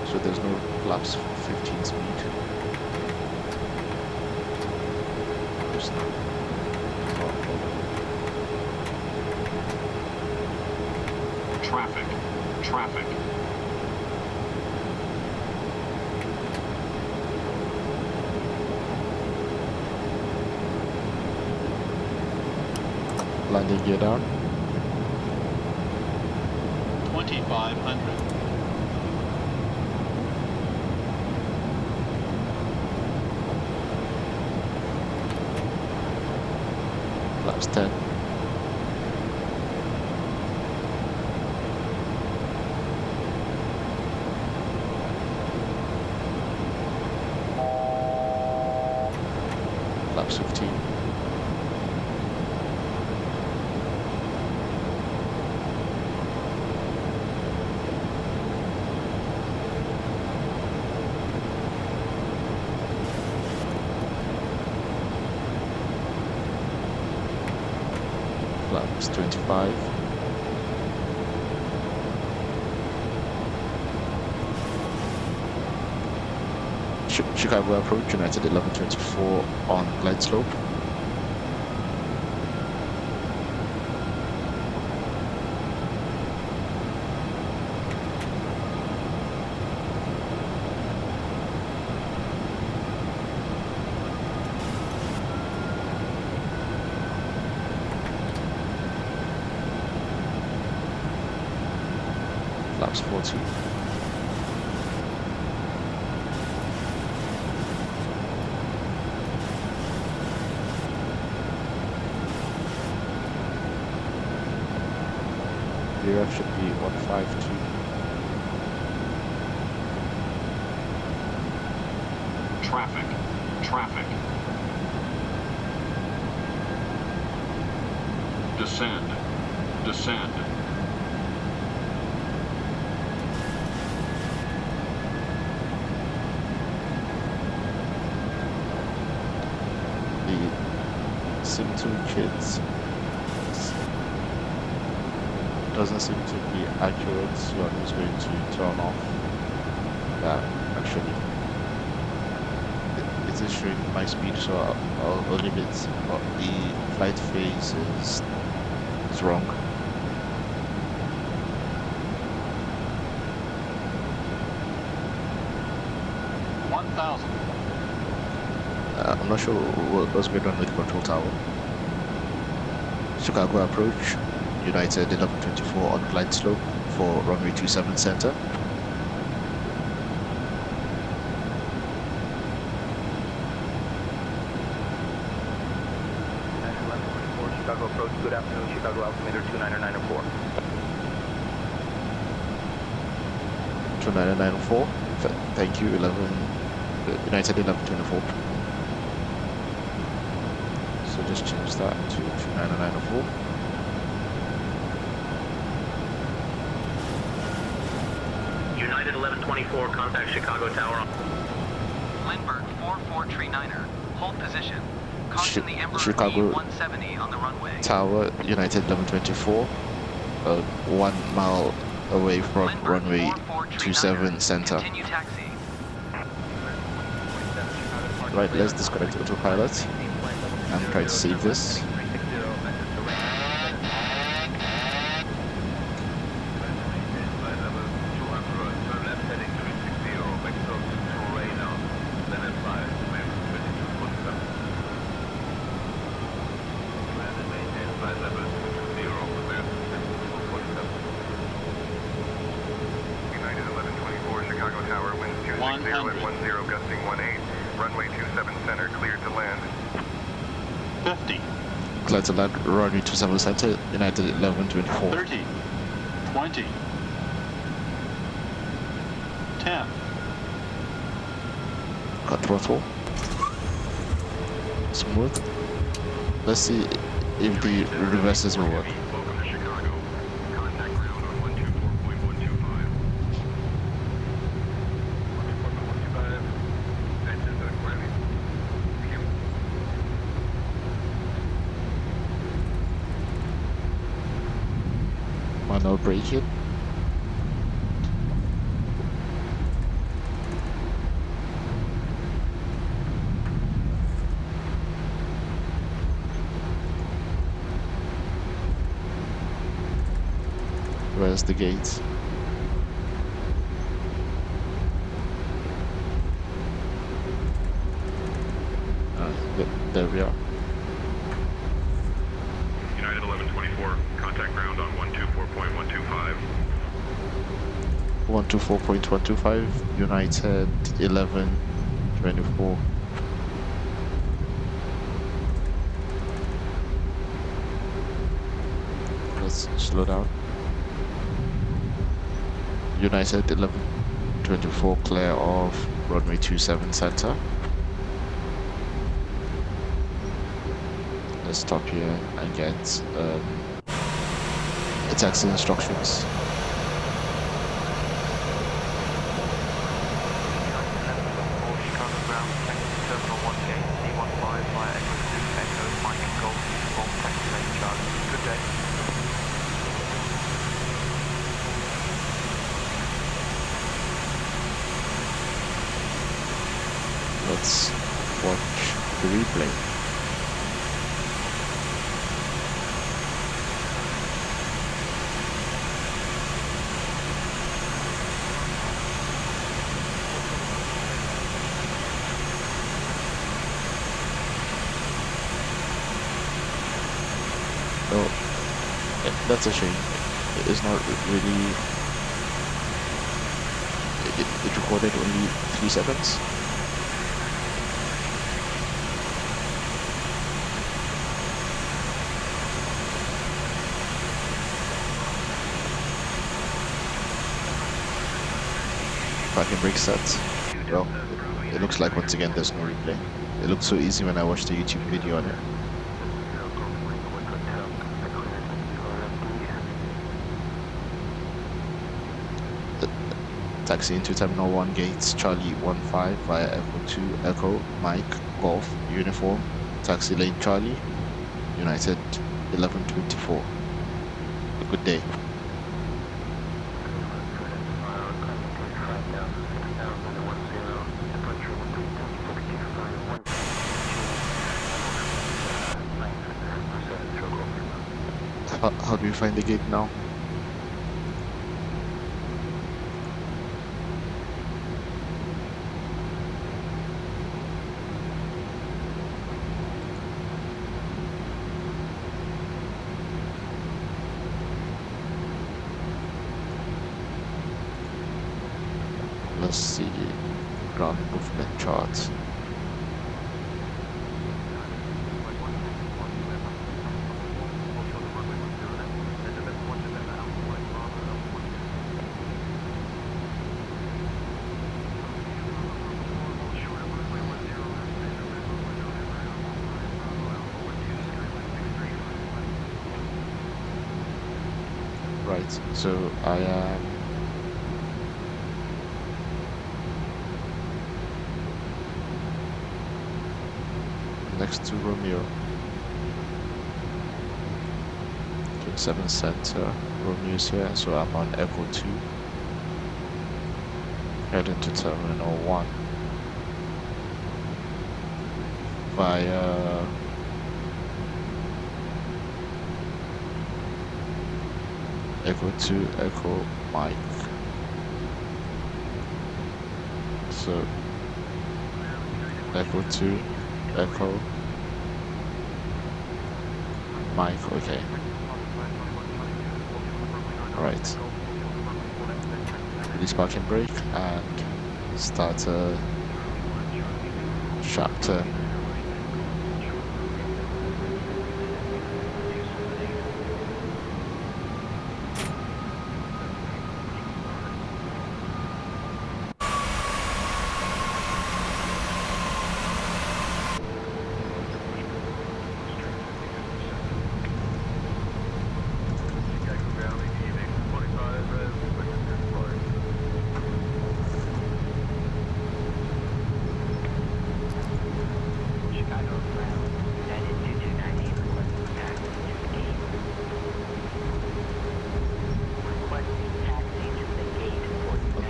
So there's no flaps 15 speed. There's no. Traffic. Landing gear down. 2500. Flaps 10. Flaps 15. Flaps 25. Chicago approach, United 1124 on glide slope. Flaps 40. VRF should be 152. Traffic. Descend. The Sim2 kids doesn't seem to be accurate, so I'm just going to turn off that. Actually, it is showing my speed, so I'll leave it, but the flight phase is wrong. I'm not sure what's going on with the control tower. Chicago approach, United 1124 on glide slope, for runway 27 center. Chicago approach, good afternoon, Chicago altimeter 29904. 29904. Thank you, United 1124. So just change that to 29904. United 1124, contact Chicago Tower. Lindbergh 4439er, hold position. Caution the Emperor Chicago 170 on the runway. Tower, United 1124, 1 mile away from Lindbergh runway 4439er, 27 center. continue taxi. Right, let's disconnect autopilot and try to save this. Chicago Tower, winds 260 at 10, gusting 18. Runway 27 center, cleared to land. 50. Clear to land, runway 27 center, United 1124. 30. 20. 10. Cut throttle. Smooth. Let's see if the reverses will work. Welcome to Chicago. Contact ground on 124.125. 124.125. Engines are ready. Thank you. Manual braking. Where's the gate? There we are. United 1124, contact ground on 124.125. 124.125, United 1124. Let's slow down. United 1124, clear of runway 27 center. Let's stop here and get taxi instructions. Chicago ground, taxi terminal 1 gate, C15 via Echo 2, Echo, Mike Golf, from taxi lane Charlie. Good day. Let's watch the replay. Oh, that's a shame. It's not really. It recorded only 3 seconds. Parking brake set. Well, it looks like once again there's no replay. It looked so easy when I watched the YouTube video on it. Taxi into Terminal 1 gates, Charlie 15 via Echo 2, Echo, Mike, Golf, Uniform, Taxi Lane Charlie, United 1124. A good day. How do you find the gate now? just the ground movement chart. Right, so I am next to Romeo, 27 center, Romeo's here, so I'm on Echo 2, heading to Terminal 1 via Echo 2, Echo Mike. So Echo 2, Echo Mike, okay. Right. Release parking brake and start a sharp turn.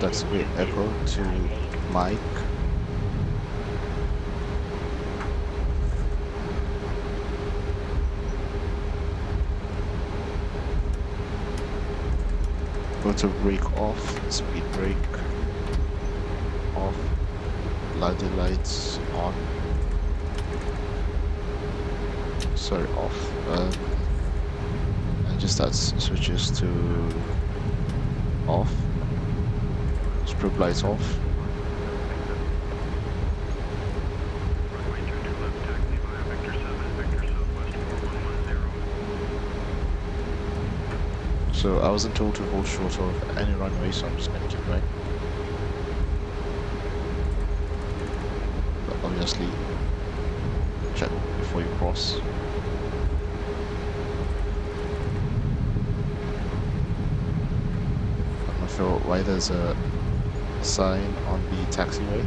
Taxiway Echo to Mike. Auto brake off, speed brake off, landing lights on, sorry, off, and just that switches to off. Strobe lights off. So I wasn't told to hold short of any runway, so I'm just going to keep going. But obviously, check before you cross. I'm not sure why there's a sign on the taxiway.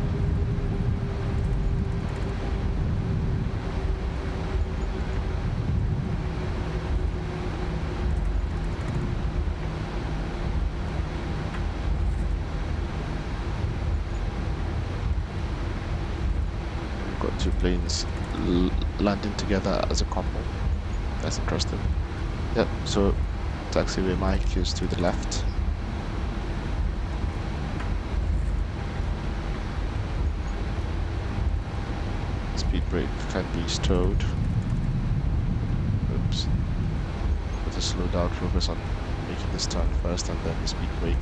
We've got two planes landing together as a combo. That's interesting. Yep, so taxiway Mike is to the left. Brake can be stowed. Oops. Better slow down, focus on making this turn first and then the speed brake.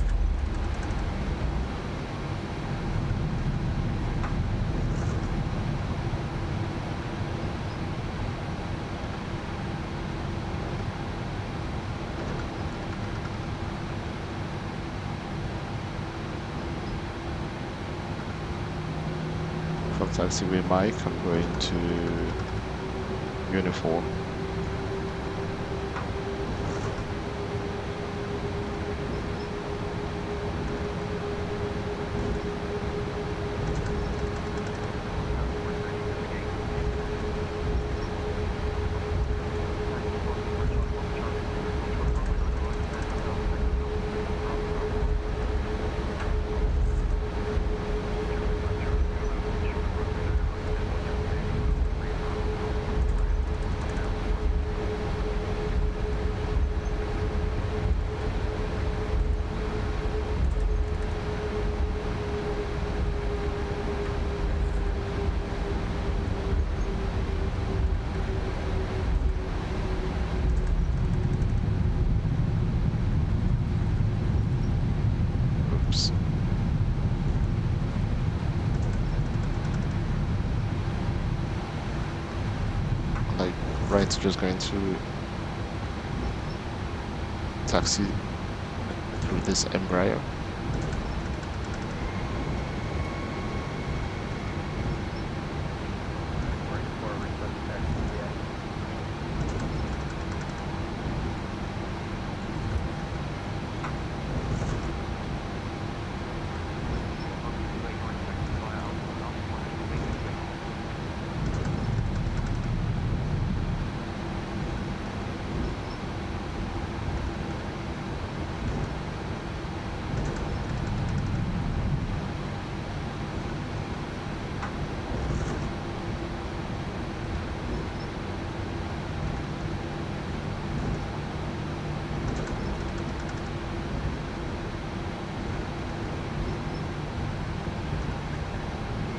From taxiway Mike, I'm going to uniform. So just going to taxi through this Embraer.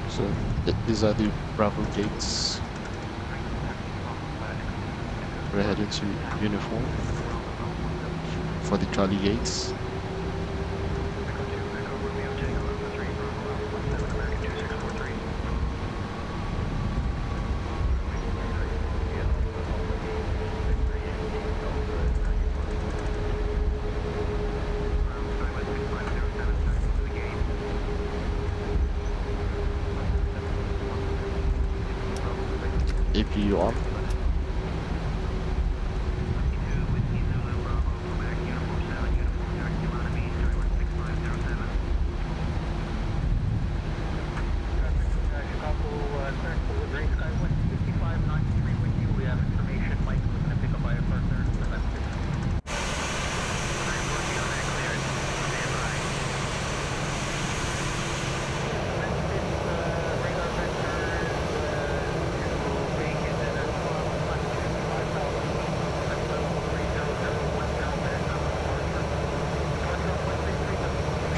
So these are the Bravo gates. We're heading to uniform for the Charlie gates. APU on.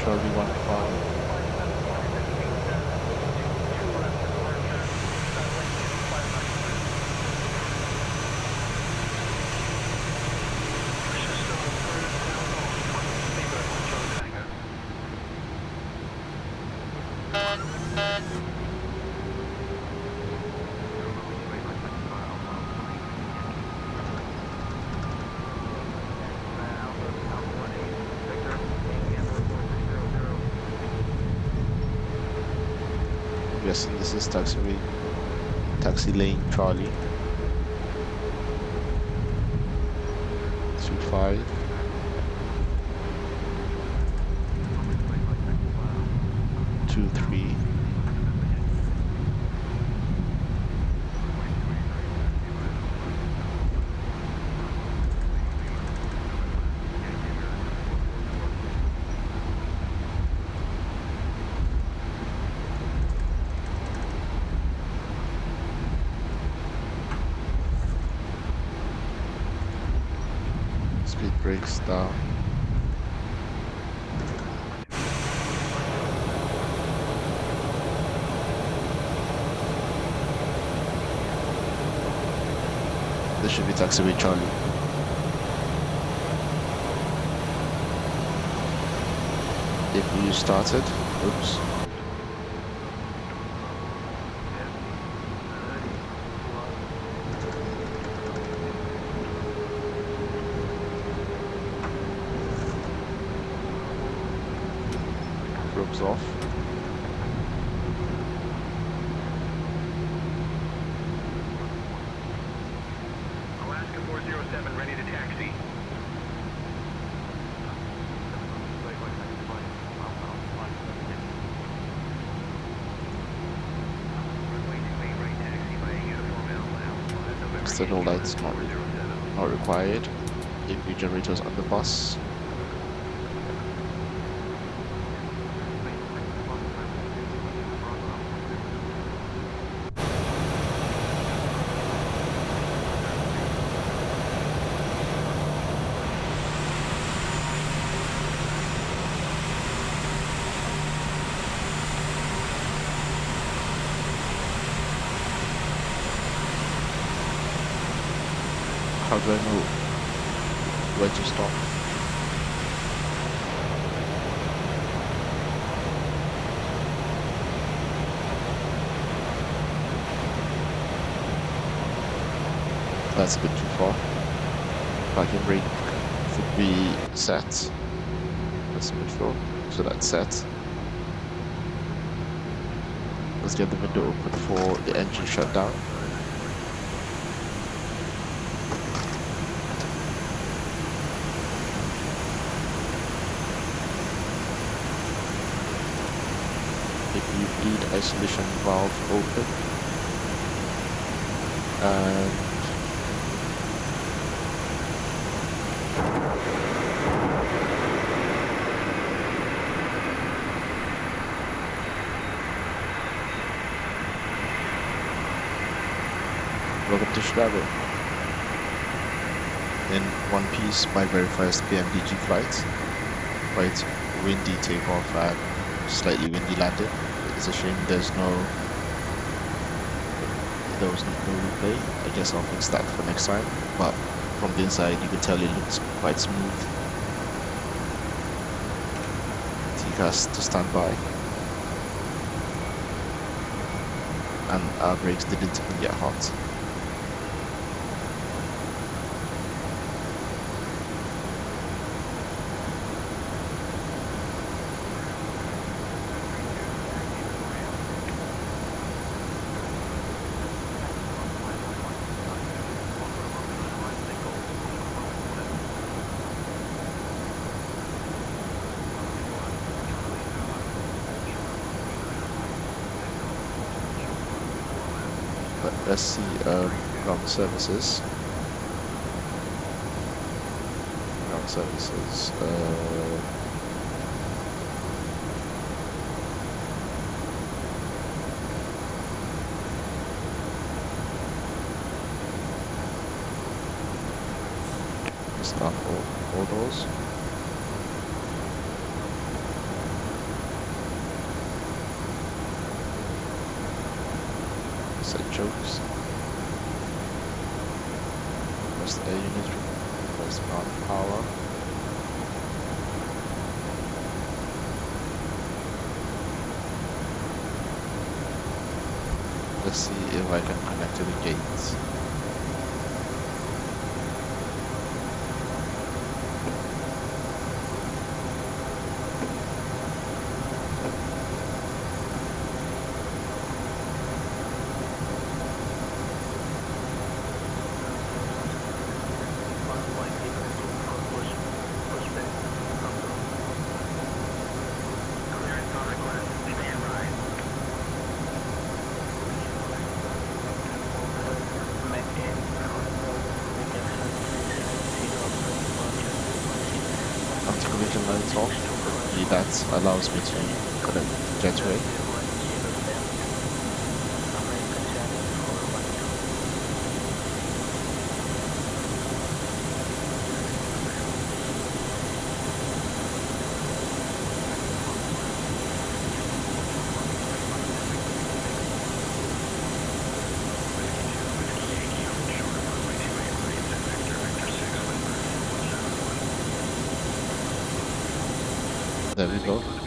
Charlie 15. Guessing this is taxi lane Charlie 25 23 speed brakes down. This should be taxiway Charlie. If you started, oops. Ropes off. Alaska 407, ready to taxi. External lights not required. APU generators on the bus. How do I know where to stop? That's a bit too far. Parking brake should be set. That's a bit low, so that's set. Let's get the window open for the engine shutdown. If you lead isolation valve open, and welcome to Chicago. In one piece, my very first PMDG flight. Quite windy takeoff and slightly windy landing. It's a shame there was no replay. I guess I'll fix that for next time. But from the inside, you can tell it looks quite smooth. TCAS to stand by. And our brakes didn't even get hot. Let's see ground services. Ground services. Start all those. Set chokes. First air unit, first ground power. Let's see if I can connect to the gates. Anti-collision lights off. That allows me to connect the jetway. There we go.